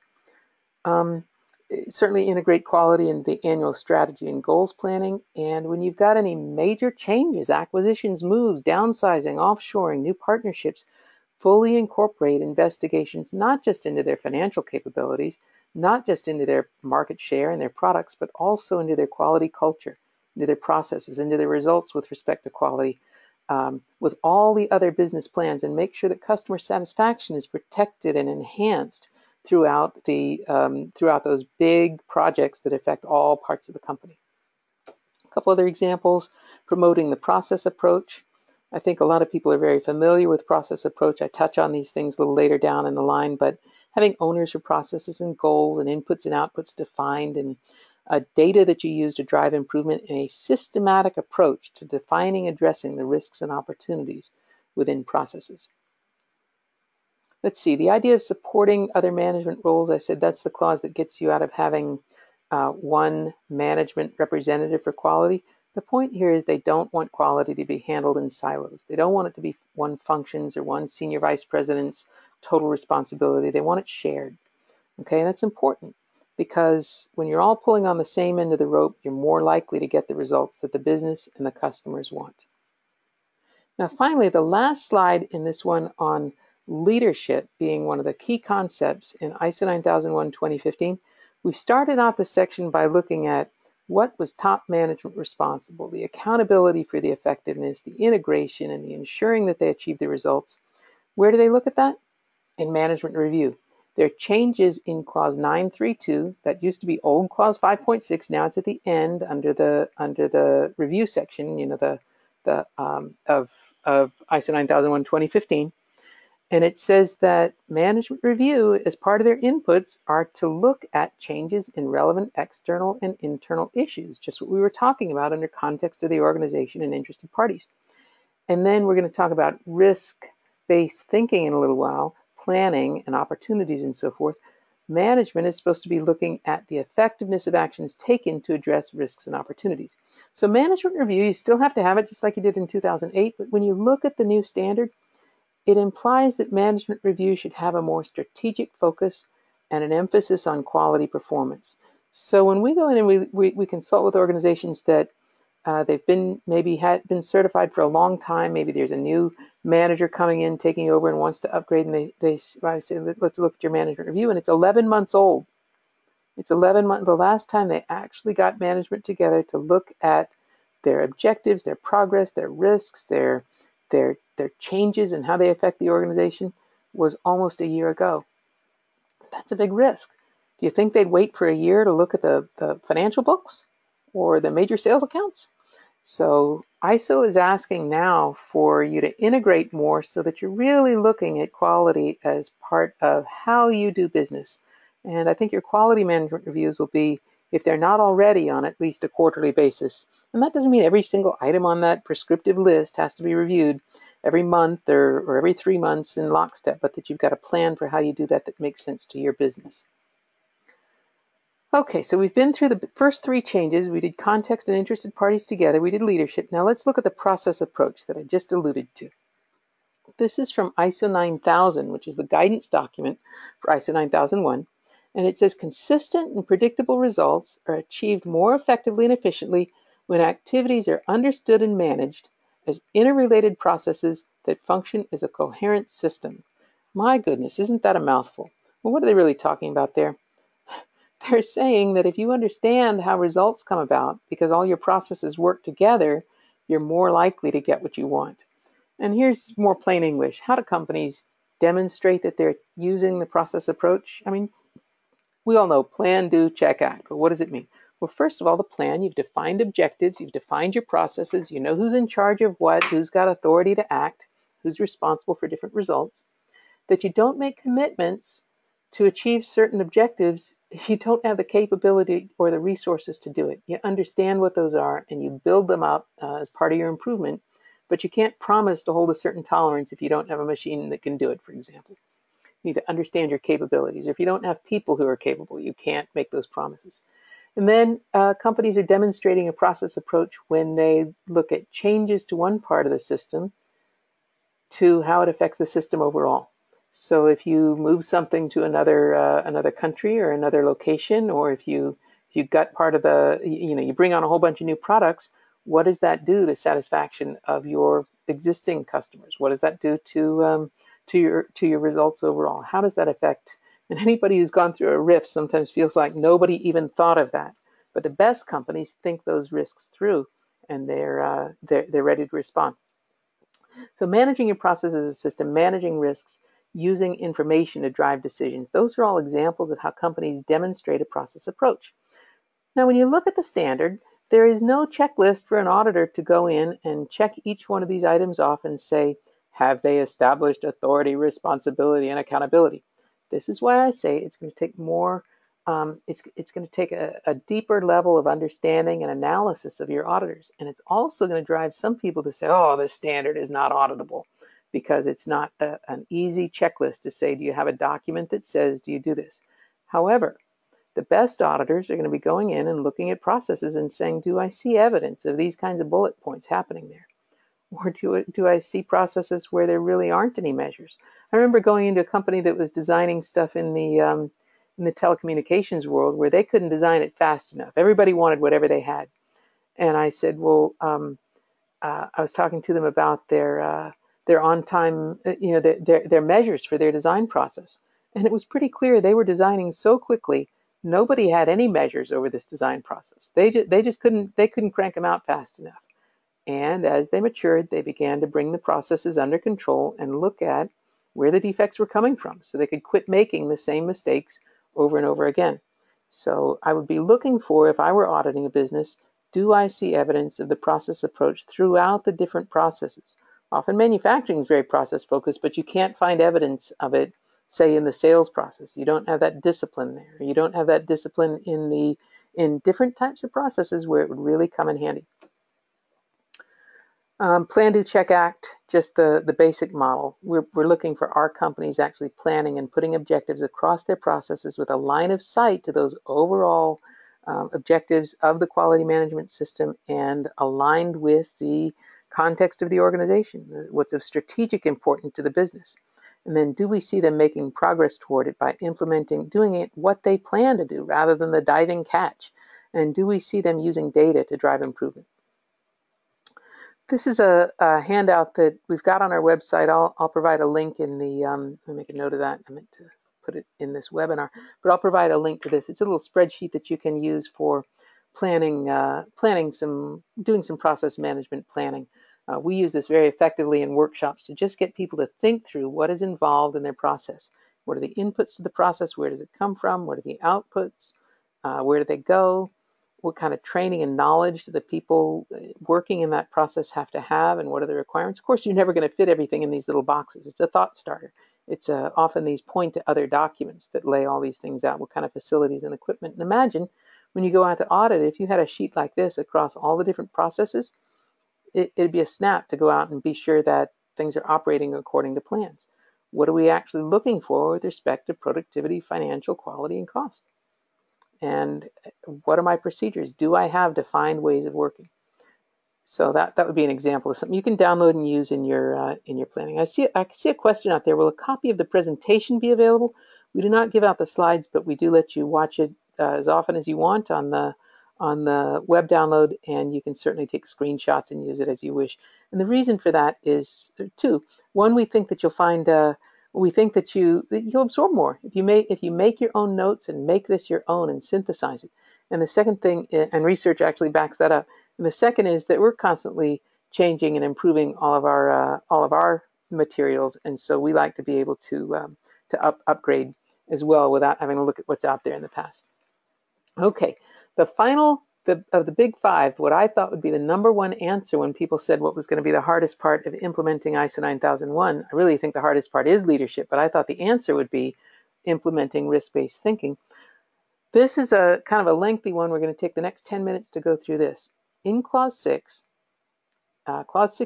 Certainly integrate quality in the annual strategy and goals planning. And when you've got any major changes, acquisitions, moves, downsizing, offshoring, new partnerships, fully incorporate investigations, not just into their financial capabilities, not just into their market share and their products, but also into their quality culture, into their processes, into their results with respect to quality, with all the other business plans, and make sure that customer satisfaction is protected and enhanced throughout those big projects that affect all parts of the company. A couple other examples: promoting the process approach. I think a lot of people are very familiar with process approach. I touch on these things a little later down in the line, but having owners for processes and goals and inputs and outputs defined and data that you use to drive improvement in a systematic approach to defining, addressing the risks and opportunities within processes. Let's see, the idea of supporting other management roles, I said that's the clause that gets you out of having one management representative for quality. The point here is they don't want quality to be handled in silos. They don't want it to be one function's or one senior vice president's total responsibility. They want it shared. Okay, and that's important because when you're all pulling on the same end of the rope, you're more likely to get the results that the business and the customers want. Now, finally, the last slide in this one on leadership being one of the key concepts in ISO 9001:2015, we started out this section by looking at what was top management responsible, the accountability for the effectiveness, the integration, and the ensuring that they achieve the results. Where do they look at that? In management review. There are changes in clause 932 that used to be old clause 5.6. Now it's at the end under the review section, of ISO 9001:2015. And it says that management review, as part of their inputs, are to look at changes in relevant external and internal issues, just what we were talking about under context of the organization and interested parties. And then we're going to talk about risk-based thinking in a little while, planning and opportunities and so forth. Management is supposed to be looking at the effectiveness of actions taken to address risks and opportunities. So management review, you still have to have it just like you did in 2008, but when you look at the new standard, it implies that management review should have a more strategic focus and an emphasis on quality performance. So when we go in and we consult with organizations that they've been been certified for a long time, maybe there's a new manager coming in, taking over and wants to upgrade, and I say, let's look at your management review, and it's 11 months old. It's 11 months, the last time they actually got management together to look at their objectives, their progress, their risks, their changes and how they affect the organization was almost a year ago. That's a big risk. Do you think they'd wait for a year to look at the financial books or the major sales accounts? So ISO is asking now for you to integrate more so that you're really looking at quality as part of how you do business. And I think your quality management reviews will be, if they're not already, on at least a quarterly basis. And that doesn't mean every single item on that prescriptive list has to be reviewed every month or every 3 months in lockstep, but that you've got a plan for how you do that makes sense to your business. Okay, so we've been through the first 3 changes. We did context and interested parties together. We did leadership. Now let's look at the process approach that I just alluded to. This is from ISO 9000, which is the guidance document for ISO 9001. And it says consistent and predictable results are achieved more effectively and efficiently when activities are understood and managed as interrelated processes that function as a coherent system. My goodness, isn't that a mouthful? Well, what are they really talking about there? They're saying that if you understand how results come about because all your processes work together, you're more likely to get what you want. And here's more plain English. How do companies demonstrate that they're using the process approach? I mean, we all know plan, do, check, act. But what does it mean? Well, first of all, the plan, you've defined objectives, you've defined your processes, you know who's in charge of what, who's got authority to act, who's responsible for different results. That you don't make commitments to achieve certain objectives if you don't have the capability or the resources to do it. You understand what those are and you build them up as part of your improvement, but you can't promise to hold a certain tolerance if you don't have a machine that can do it, for example. You need to understand your capabilities. If you don't have people who are capable, you can't make those promises. And then companies are demonstrating a process approach when they look at changes to one part of the system to how it affects the system overall. So if you move something to another country or another location, or if you gut part of you bring on a whole bunch of new products, what does that do to satisfaction of your existing customers? What does that do to your results overall? How does that affect? And anybody who's gone through a RIF sometimes feels like nobody even thought of that. But the best companies think those risks through, and they're ready to respond. So managing your process as a system, managing risks, using information to drive decisions. Those are all examples of how companies demonstrate a process approach. Now, when you look at the standard, There is no checklist for an auditor to go in and check each one of these items off and say, have they established authority, responsibility, and accountability? This is why I say it's going to take more, it's going to take a deeper level of understanding and analysis of your auditors. And it's also going to drive some people to say, oh, this standard is not auditable, because it's not an easy checklist to say, do you have a document that says, do you do this? However, the best auditors are going to be going in and looking at processes and saying, do I see evidence of these kinds of bullet points happening there? Or do I see processes where there really aren't any measures? I remember going into a company that was designing stuff in the telecommunications world where they couldn't design it fast enough. Everybody wanted whatever they had. And I said, well, I was talking to them about their on-time, their measures for their design process. And it was pretty clear they were designing so quickly, nobody had any measures over this design process. They just couldn't crank them out fast enough. And as they matured, they began to bring the processes under control and look at where the defects were coming from so they could quit making the same mistakes over and over again. So I would be looking for, if I were auditing a business, do I see evidence of the process approach throughout the different processes? Often manufacturing is very process focused, but you can't find evidence of it, say, in the sales process. You don't have that discipline there. You don't have that discipline in different types of processes where it would really come in handy. Plan, do, check, act, just the basic model. We're looking for our companies actually planning and putting objectives across their processes with a line of sight to those overall objectives of the quality management system and aligned with the context of the organization, what's of strategic importance to the business. And then do we see them making progress toward it by implementing, doing it what they plan to do rather than the diving catch? And do we see them using data to drive improvement? This is a handout that we've got on our website. I'll provide a link in the, let me make a note of that. I meant to put it in this webinar, but I'll provide a link to this. It's a little spreadsheet that you can use for planning, doing some process management planning. We use this very effectively in workshops to just get people to think through what is involved in their process. What are the inputs to the process? Where does it come from? What are the outputs? Where do they go? What kind of training and knowledge do the people working in that process have to have, and what are the requirements? Of course, you're never going to fit everything in these little boxes. It's a thought starter. It's often these point to other documents that lay all these things out, what kind of facilities and equipment. And imagine when you go out to audit, if you had a sheet like this across all the different processes, it'd be a snap to go out and be sure that things are operating according to plans. What are we actually looking for with respect to productivity, financial quality, and cost? And what are my procedures? Do I have defined ways of working? So that would be an example of something you can download and use in your planning. I see a question out there. Will a copy of the presentation be available? We do not give out the slides, but we do let you watch it as often as you want on the web download, and you can certainly take screenshots and use it as you wish. And the reason for that is two. One, we think that you'll find we think that you'll absorb more if you make your own notes and make this your own and synthesize it. And the second thing, and research actually backs that up. And the second is that we're constantly changing and improving all of our materials, and so we like to be able to upgrade as well without having to look at what's out there in the past. Okay, the final of the big five, what I thought would be the number one answer when people said what was going to be the hardest part of implementing ISO 9001, I really think the hardest part is leadership, but I thought the answer would be implementing risk-based thinking. This is a kind of a lengthy one. We're going to take the next 10 minutes to go through this. In Clause 6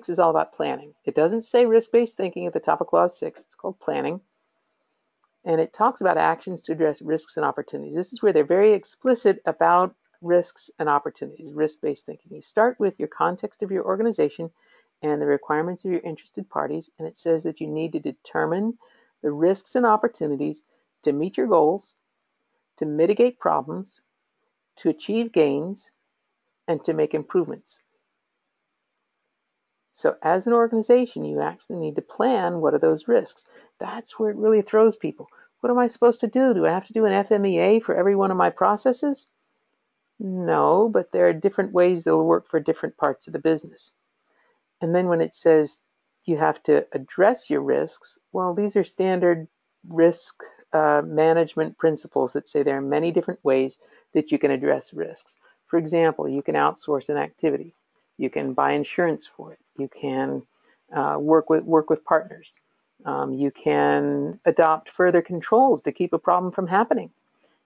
is all about planning. It doesn't say risk-based thinking at the top of Clause 6. It's called planning. And it talks about actions to address risks and opportunities. This is where they're very explicit about risks and opportunities, risk-based thinking. You start with your context of your organization and the requirements of your interested parties, and it says that you need to determine the risks and opportunities to meet your goals, to mitigate problems, to achieve gains, and to make improvements. So as an organization, you actually need to plan what are those risks. That's where it really throws people. What am I supposed to do? Do I have to do an FMEA for every one of my processes? No, but there are different ways that will work for different parts of the business. And then when it says you have to address your risks, well, these are standard risk management principles that say there are many different ways that you can address risks. For example, you can outsource an activity. You can buy insurance for it. You can work with partners. You can adopt further controls to keep a problem from happening.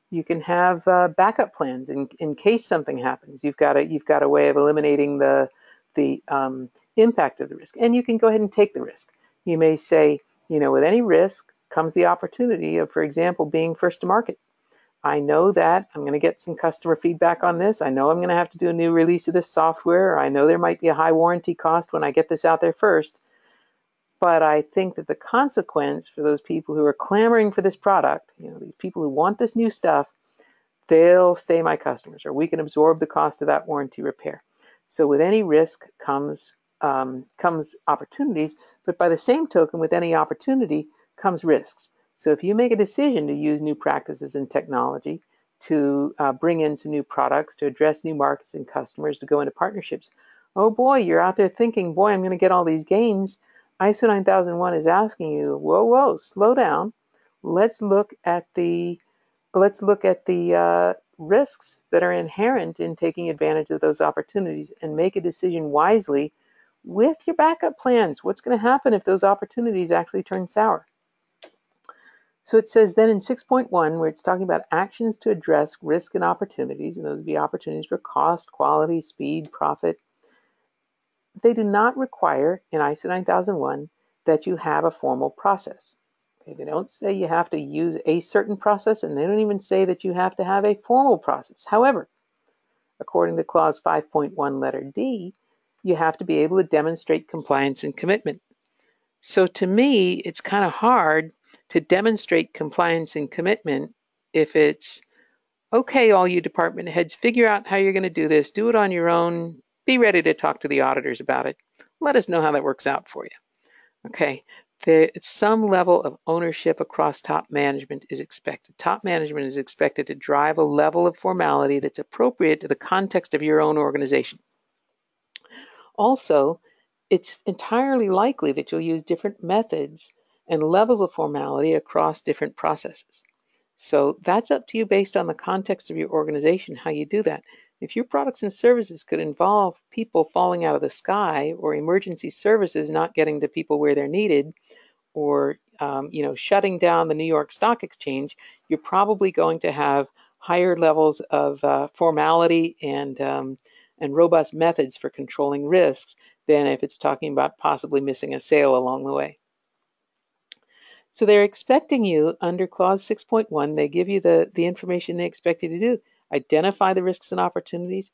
You can have backup plans in case something happens. You've got a way of eliminating the impact of the risk, and you can go ahead and take the risk. You may say, with any risk comes the opportunity of, for example, being first to market. I know that I'm going to get some customer feedback on this. I know I'm going to have to do a new release of this software. Or I know there might be a high warranty cost when I get this out there first. But I think that the consequence for those people who are clamoring for this product, these people who want this new stuff, they'll stay my customers, or we can absorb the cost of that warranty repair. So with any risk comes opportunities, but by the same token, with any opportunity comes risks. So if you make a decision to use new practices and technology, to bring in some new products, to address new markets and customers, to go into partnerships, oh boy, you're out there thinking, boy, I'm going to get all these gains. ISO 9001 is asking you, whoa, slow down. Let's look at the risks that are inherent in taking advantage of those opportunities and make a decision wisely with your backup plans. What's going to happen if those opportunities actually turn sour? So it says then in 6.1, where it's talking about actions to address risk and opportunities, and those would be opportunities for cost, quality, speed, profit. They do not require in ISO 9001 that you have a formal process. Okay, they don't say you have to use a certain process, and they don't even say that you have to have a formal process. However, according to clause 5.1 letter D, you have to be able to demonstrate compliance and commitment. So to me, it's kind of hard to demonstrate compliance and commitment if it's, okay, all you department heads, figure out how you're going to do this, do it on your own, be ready to talk to the auditors about it. Let us know how that works out for you. Okay, some level of ownership across top management is expected. Top management is expected to drive a level of formality that's appropriate to the context of your own organization. Also, it's entirely likely that you'll use different methods and levels of formality across different processes. So that's up to you based on the context of your organization, how you do that. If your products and services could involve people falling out of the sky, or emergency services not getting to people where they're needed, or shutting down the New York Stock Exchange, you're probably going to have higher levels of formality and robust methods for controlling risks than if it's talking about possibly missing a sale along the way. So they're expecting you under clause 6.1, they give you the information they expect you to do. Identify the risks and opportunities,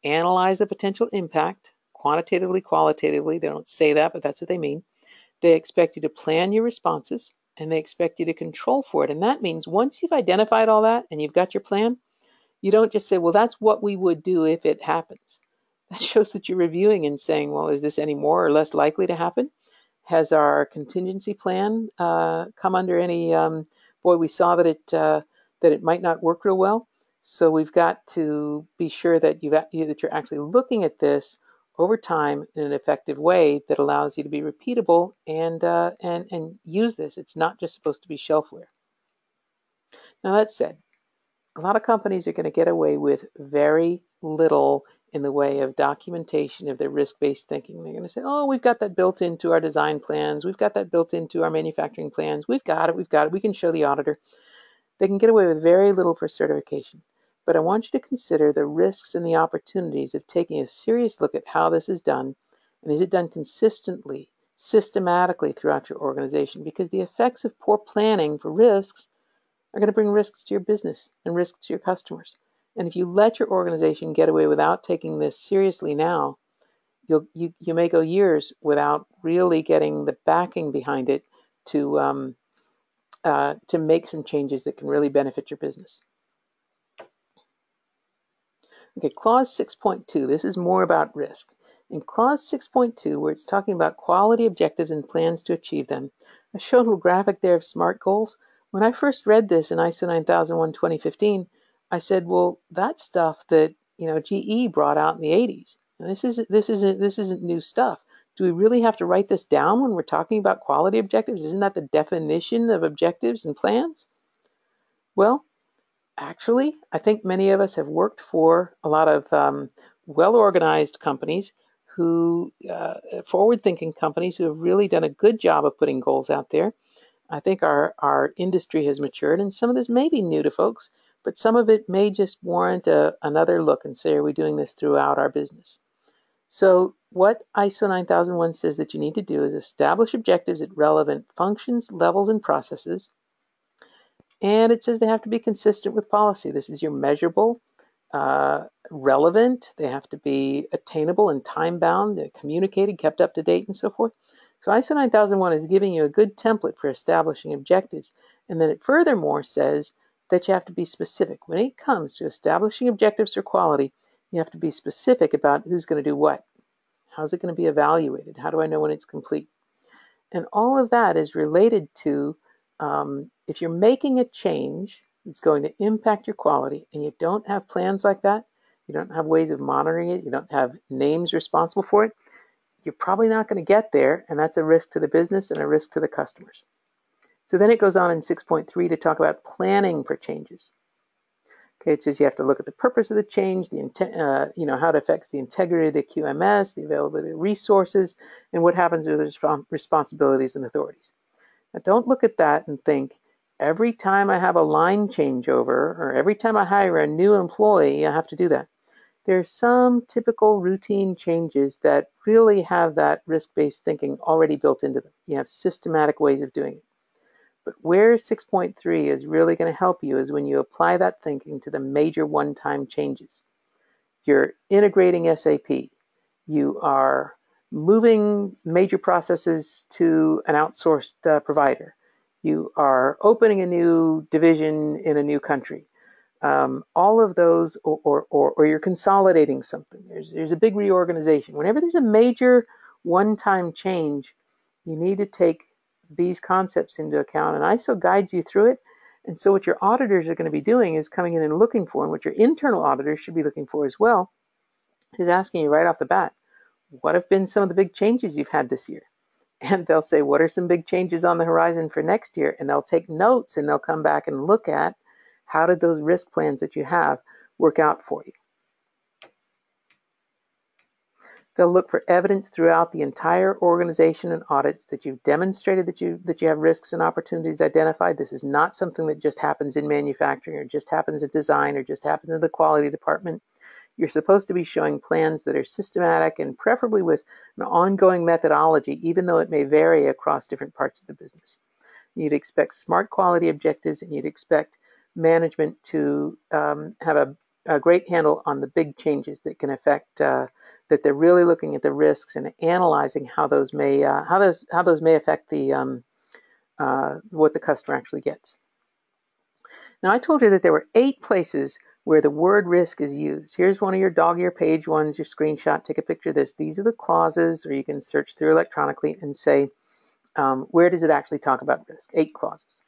analyze the potential impact, quantitatively, qualitatively. They don't say that, but that's what they mean. They expect you to plan your responses, and they expect you to control for it. And that means once you've identified all that and you've got your plan, you don't just say, well, that's what we would do if it happens. That shows that you're reviewing and saying, well, is this any more or less likely to happen? Has our contingency plan come under any, boy, we saw that it might not work real well. So we've got to be sure that you're actually looking at this over time in an effective way that allows you to be repeatable and use this. It's not just supposed to be shelfware. Now that said, a lot of companies are going to get away with very little in the way of documentation of their risk-based thinking. They're going to say, oh, we've got that built into our design plans. We've got that built into our manufacturing plans. We've got it. We can show the auditor. They can get away with very little for certification. But I want you to consider the risks and the opportunities of taking a serious look at how this is done, and is it done consistently, systematically throughout your organization, because the effects of poor planning for risks are going to bring risks to your business and risks to your customers. And if you let your organization get away without taking this seriously now, you may go years without really getting the backing behind it to make some changes that can really benefit your business. Okay, clause 6.2, this is more about risk. In clause 6.2, where it's talking about quality objectives and plans to achieve them, I showed a little graphic there of SMART goals. When I first read this in ISO 9001 2015, I said, well, that's stuff that GE brought out in the 80s. And this isn't new stuff. Do we really have to write this down when we're talking about quality objectives? Isn't that the definition of objectives and plans? Well, Actually, I think many of us have worked for a lot of well-organized companies who, forward-thinking companies who have really done a good job of putting goals out there. I think our industry has matured, and some of this may be new to folks, but some of it may just warrant another look and say, are we doing this throughout our business? So what ISO 9001 says that you need to do is establish objectives at relevant functions, levels, and processes. And it says they have to be consistent with policy. This is your measurable, relevant. They have to be attainable and time-bound, communicated, kept up to date, and so forth. So ISO 9001 is giving you a good template for establishing objectives. And then it furthermore says that you have to be specific. When it comes to establishing objectives for quality, you have to be specific about who's going to do what. How's it going to be evaluated? How do I know when it's complete? And all of that is related to if you're making a change that's going to impact your quality and you don't have plans like that, you don't have ways of monitoring it, you don't have names responsible for it, you're probably not going to get there, and that's a risk to the business and a risk to the customers. So then it goes on in 6.3 to talk about planning for changes. Okay, it says you have to look at the purpose of the change, the intent, how it affects the integrity of the QMS, the availability of resources, and what happens with the responsibilities and authorities. Now, don't look at that and think, every time I have a line changeover or every time I hire a new employee, I have to do that. There's some typical routine changes that really have that risk-based thinking already built into them. You have systematic ways of doing it. But where 6.3 is really going to help you is when you apply that thinking to the major one-time changes. You're integrating SAP. You are moving major processes to an outsourced provider. You are opening a new division in a new country. All of those, or you're consolidating something. There's a big reorganization. Whenever there's a major one-time change, you need to take these concepts into account, and ISO guides you through it. And so what your auditors are going to be doing is coming in and looking for, and what your internal auditors should be looking for as well, is asking you right off the bat, what have been some of the big changes you've had this year? And they'll say, what are some big changes on the horizon for next year? And they'll take notes and they'll come back and look at how did those risk plans that you have work out for you. They'll look for evidence throughout the entire organization and audits that you've demonstrated that you have risks and opportunities identified. This is not something that just happens in manufacturing or just happens in design or just happens in the quality department. You're supposed to be showing plans that are systematic and preferably with an ongoing methodology, even though it may vary across different parts of the business. You'd expect SMART quality objectives, and you'd expect management to have a great handle on the big changes that can affect, that they're really looking at the risks and analyzing how those may affect the what the customer actually gets. Now, I told you that there were 8 places where the word risk is used. Here's one of your dog-ear page ones, your screenshot. Take a picture of this. These are the clauses, or you can search through electronically and say, where does it actually talk about risk? 8 clauses.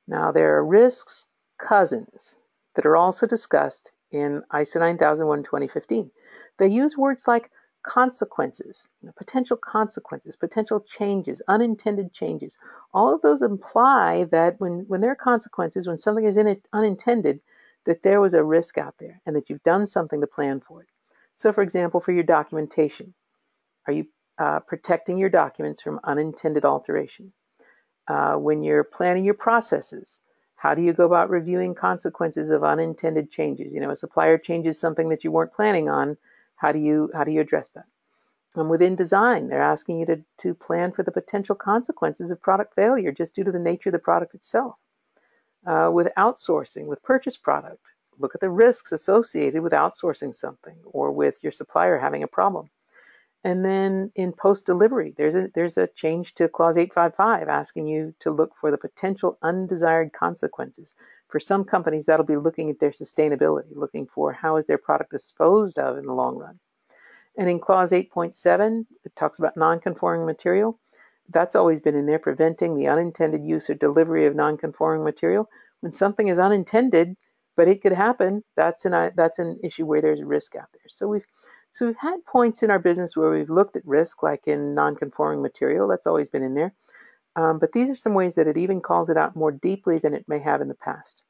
Now, there are risks cousins that are also discussed in ISO 9001 2015. They use words like consequences, potential consequences, potential changes, unintended changes. All of those imply that when there are consequences, when something is unintended, that there was a risk out there and that you've done something to plan for it. So, for example, for your documentation, are you protecting your documents from unintended alteration? When you're planning your processes, how do you go about reviewing consequences of unintended changes? A supplier changes something that you weren't planning on. How do you address that? Within design, they're asking you to plan for the potential consequences of product failure just due to the nature of the product itself. With outsourcing, with purchase product, look at the risks associated with outsourcing something or with your supplier having a problem. And then in post-delivery, there's a change to Clause 855 asking you to look for the potential undesired consequences. For some companies, that'll be looking at their sustainability, looking for how is their product disposed of in the long run. And in Clause 8.7, it talks about non-conforming material. That's always been in there, preventing the unintended use or delivery of non-conforming material. When something is unintended, but it could happen, that's an issue where there's a risk out there. So we've had points in our business where we've looked at risk, like in non-conforming material. That's always been in there. But these are some ways that it even calls it out more deeply than it may have in the past.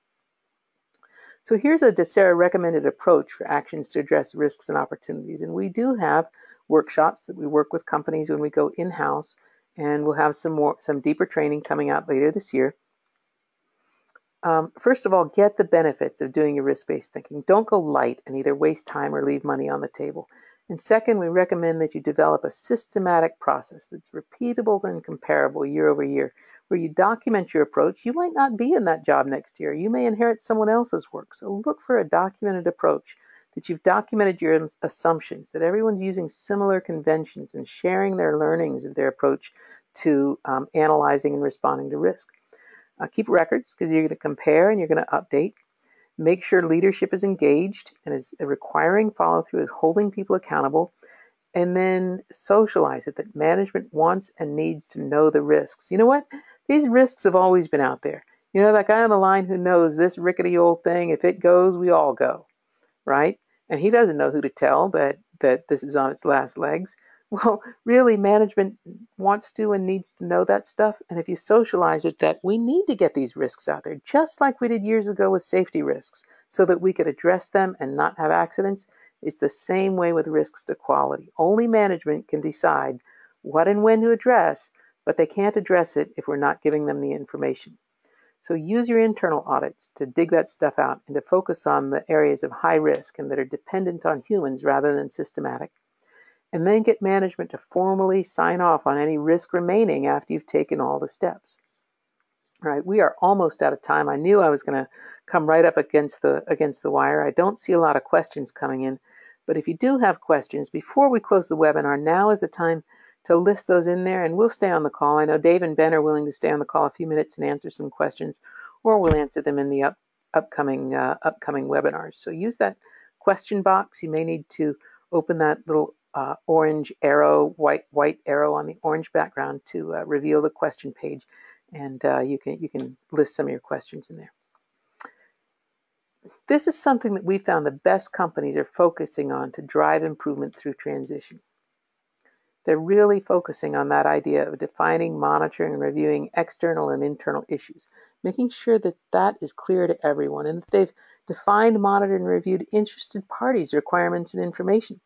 So here's a DESERA recommended approach for actions to address risks and opportunities. And we do have workshops that we work with companies when we go in-house, and we'll have some deeper training coming out later this year. First of all, get the benefits of doing your risk-based thinking. Don't go light and either waste time or leave money on the table. And second, we recommend that you develop a systematic process that's repeatable and comparable year over year, where you document your approach. You might not be in that job next year. You may inherit someone else's work. So look for a documented approach, that you've documented your assumptions, that everyone's using similar conventions and sharing their learnings of their approach to analyzing and responding to risk. Keep records because you're going to compare and you're going to update. Make sure leadership is engaged and is requiring follow-through, is holding people accountable, and then socialize it, that management wants and needs to know the risks. You know what? These risks have always been out there. You know, that guy on the line who knows this rickety old thing, if it goes, we all go, right? And he doesn't know who to tell that this is on its last legs. Well, really, management wants to and needs to know that stuff. And if you socialize it, that we need to get these risks out there, just like we did years ago with safety risks, so that we could address them and not have accidents, it's the same way with risks to quality. Only management can decide what and when to address, but they can't address it if we're not giving them the information. So use your internal audits to dig that stuff out and to focus on the areas of high risk and that are dependent on humans rather than systematic. And then get management to formally sign off on any risk remaining after you've taken all the steps. All right, we are almost out of time. I knew I was going to come right up against the wire. I don't see a lot of questions coming in, but if you do have questions, before we close the webinar, now is the time to list those in there, and we'll stay on the call. I know Dave and Ben are willing to stay on the call a few minutes and answer some questions, or we'll answer them in the upcoming webinars. So use that question box. You may need to open that little orange arrow, white arrow on the orange background to reveal the question page, and you can list some of your questions in there. This is something that we found the best companies are focusing on to drive improvement through transition. They're really focusing on that idea of defining, monitoring, and reviewing external and internal issues, making sure that that is clear to everyone, and that they've defined, monitored, and reviewed interested parties' requirements and information.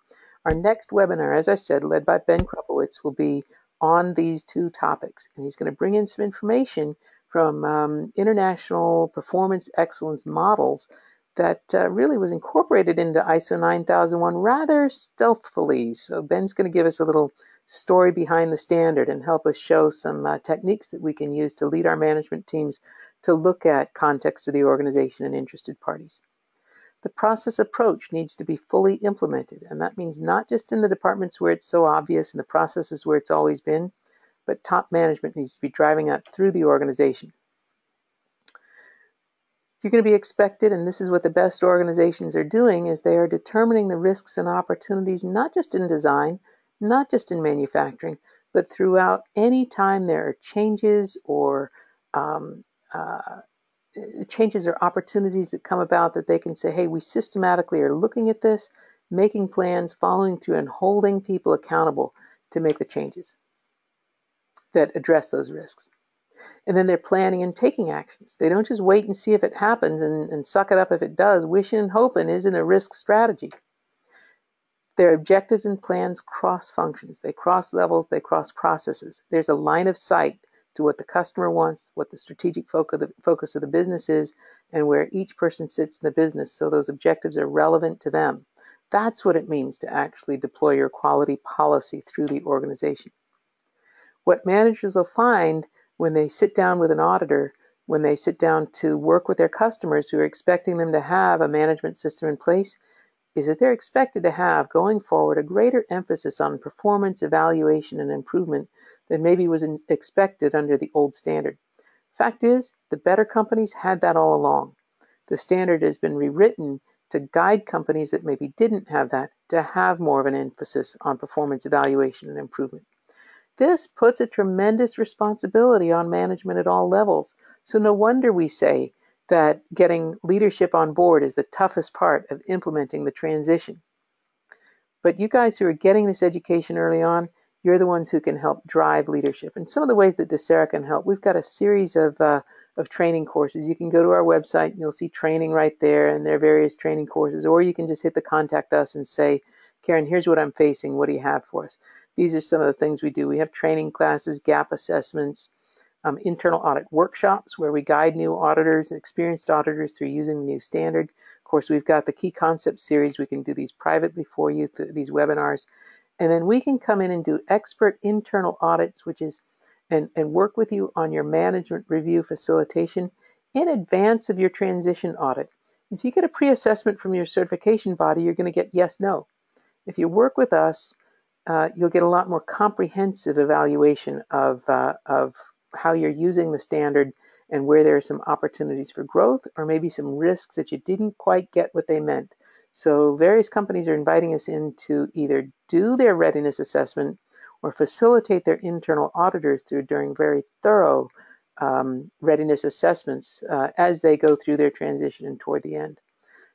Our next webinar, as I said, led by Ben Krupowitz, will be on these two topics, and he's going to bring in some information from international performance excellence models that really was incorporated into ISO 9001 rather stealthily. So Ben's going to give us a little story behind the standard and help us show some techniques that we can use to lead our management teams to look at context of the organization and interested parties. The process approach needs to be fully implemented, and that means not just in the departments where it's so obvious and the processes where it's always been, but top management needs to be driving that through the organization. You're going to be expected, and this is what the best organizations are doing, is they are determining the risks and opportunities not just in design, not just in manufacturing, but throughout any time there are changes or opportunities that come about, that they can say, hey, we systematically are looking at this, making plans, following through, and holding people accountable to make the changes that address those risks. And then they're planning and taking actions. They don't just wait and see if it happens and suck it up if it does. Wishing and hoping isn't a risk strategy. Their objectives and plans cross functions. They cross levels. They cross processes. There's a line of sight to what the customer wants, what the strategic focus of the business is, and where each person sits in the business, so those objectives are relevant to them. That's what it means to actually deploy your quality policy through the organization. What managers will find when they sit down with an auditor, when they sit down to work with their customers who are expecting them to have a management system in place, is that they're expected to have, going forward, a greater emphasis on performance, evaluation, and improvement than maybe was expected under the old standard. Fact is, the better companies had that all along. The standard has been rewritten to guide companies that maybe didn't have that to have more of an emphasis on performance, evaluation, and improvement. This puts a tremendous responsibility on management at all levels. So no wonder we say that getting leadership on board is the toughest part of implementing the transition. But you guys who are getting this education early on, you're the ones who can help drive leadership. And some of the ways that Docera can help, we've got a series of training courses. You can go to our website and you'll see training right there, and there are various training courses, or you can just hit the contact us and say, Karen, here's what I'm facing. What do you have for us? These are some of the things we do. We have training classes, gap assessments, internal audit workshops where we guide new auditors and experienced auditors through using the new standard. Of course, we've got the key concept series. We can do these privately for you through these webinars. And then we can come in and do expert internal audits, which is, and work with you on your management review facilitation in advance of your transition audit. If you get a pre-assessment from your certification body, you're going to get yes, no. If you work with us, you'll get a lot more comprehensive evaluation of how you're using the standard and where there are some opportunities for growth or maybe some risks that you didn't quite get what they meant. So various companies are inviting us in to either do their readiness assessment or facilitate their internal auditors during very thorough readiness assessments as they go through their transition and toward the end.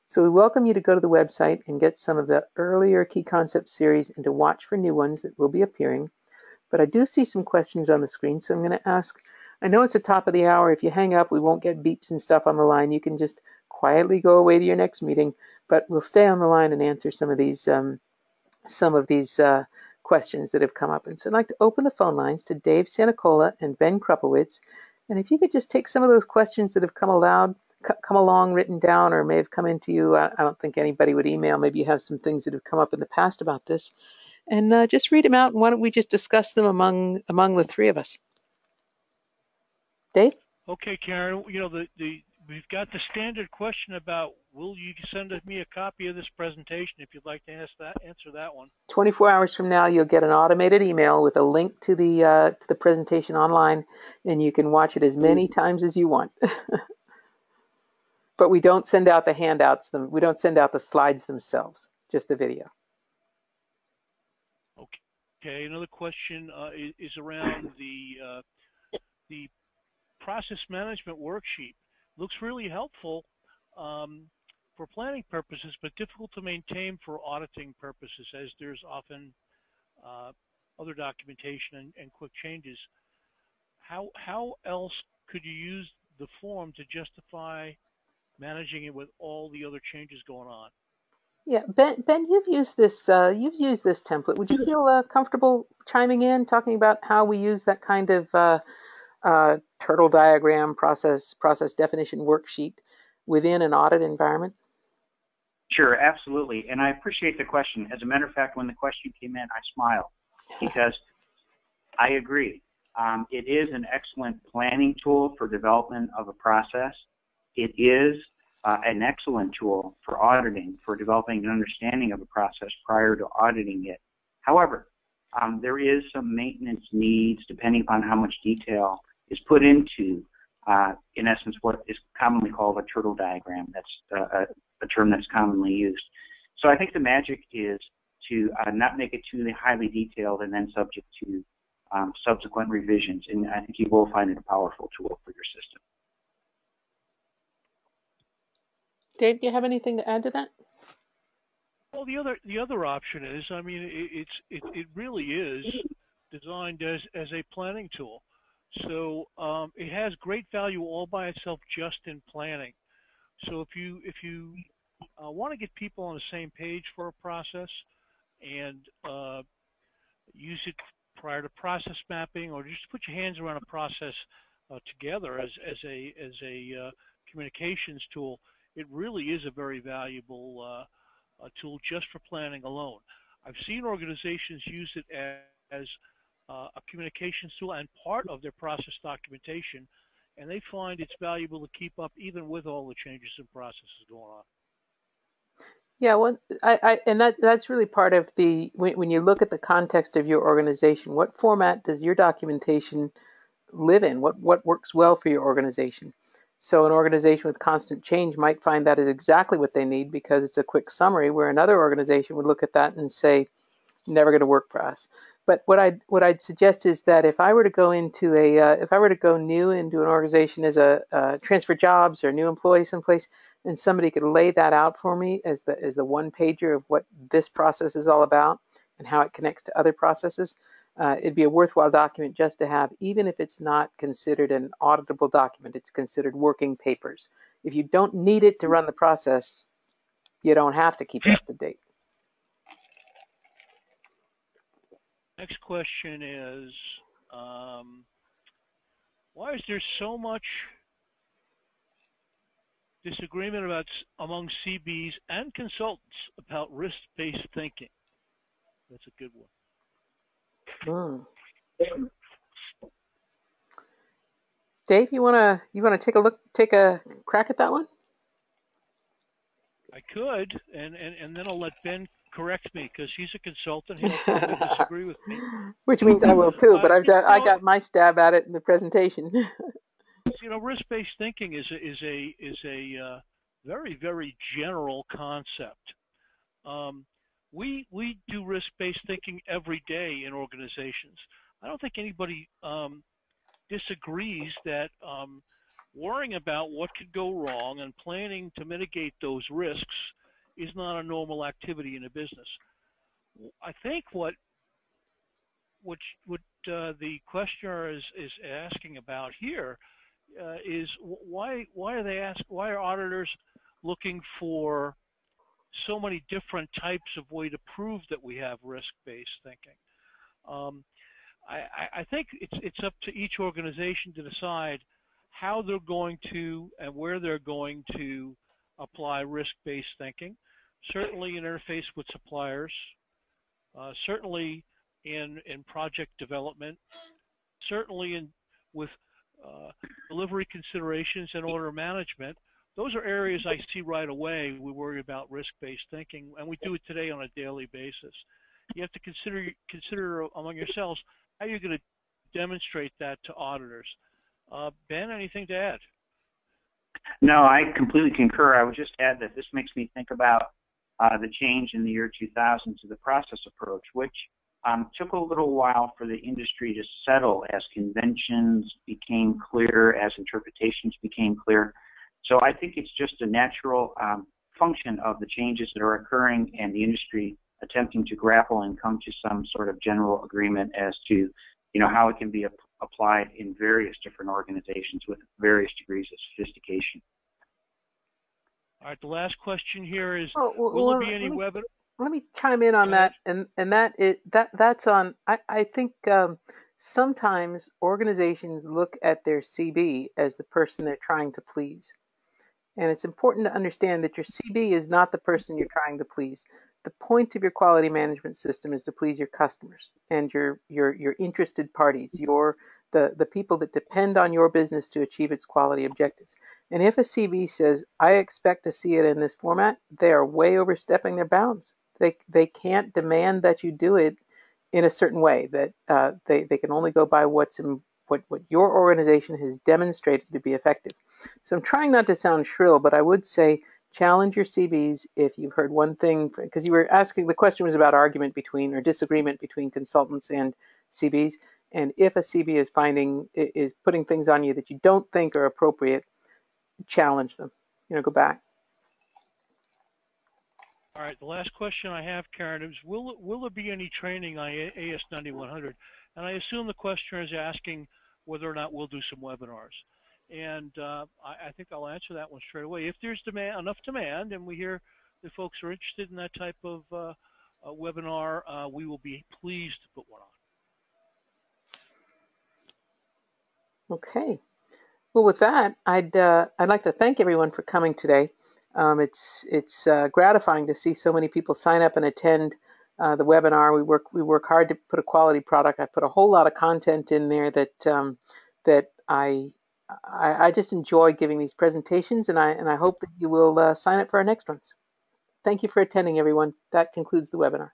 So we welcome you to go to the website and get some of the earlier key concept series and to watch for new ones that will be appearing. But I do see some questions on the screen, so I'm going to ask, I know it's the top of the hour. If you hang up, we won't get beeps and stuff on the line. You can just quietly go away to your next meeting, but we'll stay on the line and answer some of these questions that have come up. And so I'd like to open the phone lines to Dave Santacola and Ben Krupowitz. And if you could just take some of those questions that have come along written down or may have come into you. I don't think anybody would email. Maybe you have some things that have come up in the past about this. And just read them out, and why don't we just discuss them among the three of us? Dave? Okay, Karen, we've got the standard question about will you send me a copy of this presentation if you'd like to answer that one. 24 hours from now, you'll get an automated email with a link to the presentation online, and you can watch it as many times as you want. But we don't send out the handouts. We don't send out the slides themselves, just the video. Okay. Another question is around the process management worksheet. Looks really helpful for planning purposes, but difficult to maintain for auditing purposes, as there's often other documentation and quick changes. How else could you use the form to justify managing it with all the other changes going on? Yeah, Ben, you've used this template. Would you feel comfortable chiming in, talking about how we use that kind of turtle diagram process definition worksheet within an audit environment? Sure, absolutely. And I appreciate the question. As a matter of fact, when the question came in, I smiled because I agree. It is an excellent planning tool for development of a process. It is an excellent tool for auditing, for developing an understanding of a process prior to auditing it. However, there is some maintenance needs depending upon how much detail is put into, in essence, what is commonly called a turtle diagram. That's a term that's commonly used. So I think the magic is to not make it too highly detailed and then subject to subsequent revisions. And I think you will find it a powerful tool for your system. Dave, do you have anything to add to that? Well, the other option is, I mean, it really is designed as a planning tool. So it has great value all by itself just in planning. So if you want to get people on the same page for a process and use it prior to process mapping, or just put your hands around a process together as a communications tool, it really is a very valuable tool just for planning alone. I've seen organizations use it as a communications tool and part of their process documentation, and they find it's valuable to keep up even with all the changes and processes going on. Yeah, well, and that's really part of when you look at the context of your organization, what format does your documentation live in? What works well for your organization? So an organization with constant change might find that is exactly what they need because it's a quick summary, where another organization would look at that and say, never going to work for us. But what I'd suggest is that if I were to go new into an organization as a transfer jobs or new employee someplace, and somebody could lay that out for me as the one pager of what this process is all about and how it connects to other processes, it'd be a worthwhile document just to have, even if it's not considered an auditable document. It's considered working papers. If you don't need it to run the process, you don't have to keep it up to date. Next question is, why is there so much disagreement among CBs and consultants about risk-based thinking? That's a good one. Dave, you wanna take a crack at that one? I could, and then I'll let Ben correct me because he's a consultant. He'll probably disagree with me. Which means I will too, but I got my stab at it in the presentation. Risk-based thinking is a very, very general concept. We do risk-based thinking every day in organizations. I don't think anybody disagrees that worrying about what could go wrong and planning to mitigate those risks is not a normal activity in a business. I think what the questioner is asking about here is why are auditors looking for so many different types of way to prove that we have risk-based thinking? I think it's up to each organization to decide how they're going to and where they're going to apply risk-based thinking. Certainly in interface with suppliers, certainly in project development, certainly with delivery considerations and order management. Those are areas I see right away we worry about risk-based thinking, and we do it today on a daily basis. You have to consider among yourselves how you're going to demonstrate that to auditors. Ben, anything to add? No, I completely concur. I would just add that this makes me think about the change in the year 2000 to the process approach, which took a little while for the industry to settle as conventions became clear, as interpretations became clear. So I think it's just a natural function of the changes that are occurring and the industry attempting to grapple and come to some sort of general agreement as to how it can be applied in various different organizations with various degrees of sophistication. All right, the last question here is, will there be any webinar? Let me chime in on that, and that's on. I think sometimes organizations look at their CB as the person they're trying to please, and it's important to understand that your CB is not the person you're trying to please. The point of your quality management system is to please your customers and your interested parties, the people that depend on your business to achieve its quality objectives. And if a CB says, I expect to see it in this format, they are way overstepping their bounds. They can't demand that you do it in a certain way, that they can only go by what your organization has demonstrated to be effective. So I'm trying not to sound shrill, but I would say challenge your CBs if you've heard one thing, because you were asking, the question was about argument between or disagreement between consultants and CBs. And if a CB is putting things on you that you don't think are appropriate, challenge them. Go back. All right, the last question I have, Karen, is will there be any training on AS9100? And I assume the questioner is asking whether or not we'll do some webinars. And I think I'll answer that one straight away. If there's enough demand and we hear that folks are interested in that type of webinar, we will be pleased to put one on. Okay. Well, with that, I'd like to thank everyone for coming today. It's gratifying to see so many people sign up and attend the webinar. We work hard to put a quality product. I put a whole lot of content in there that I just enjoy giving these presentations, and I hope that you will sign up for our next ones. Thank you for attending, everyone. That concludes the webinar.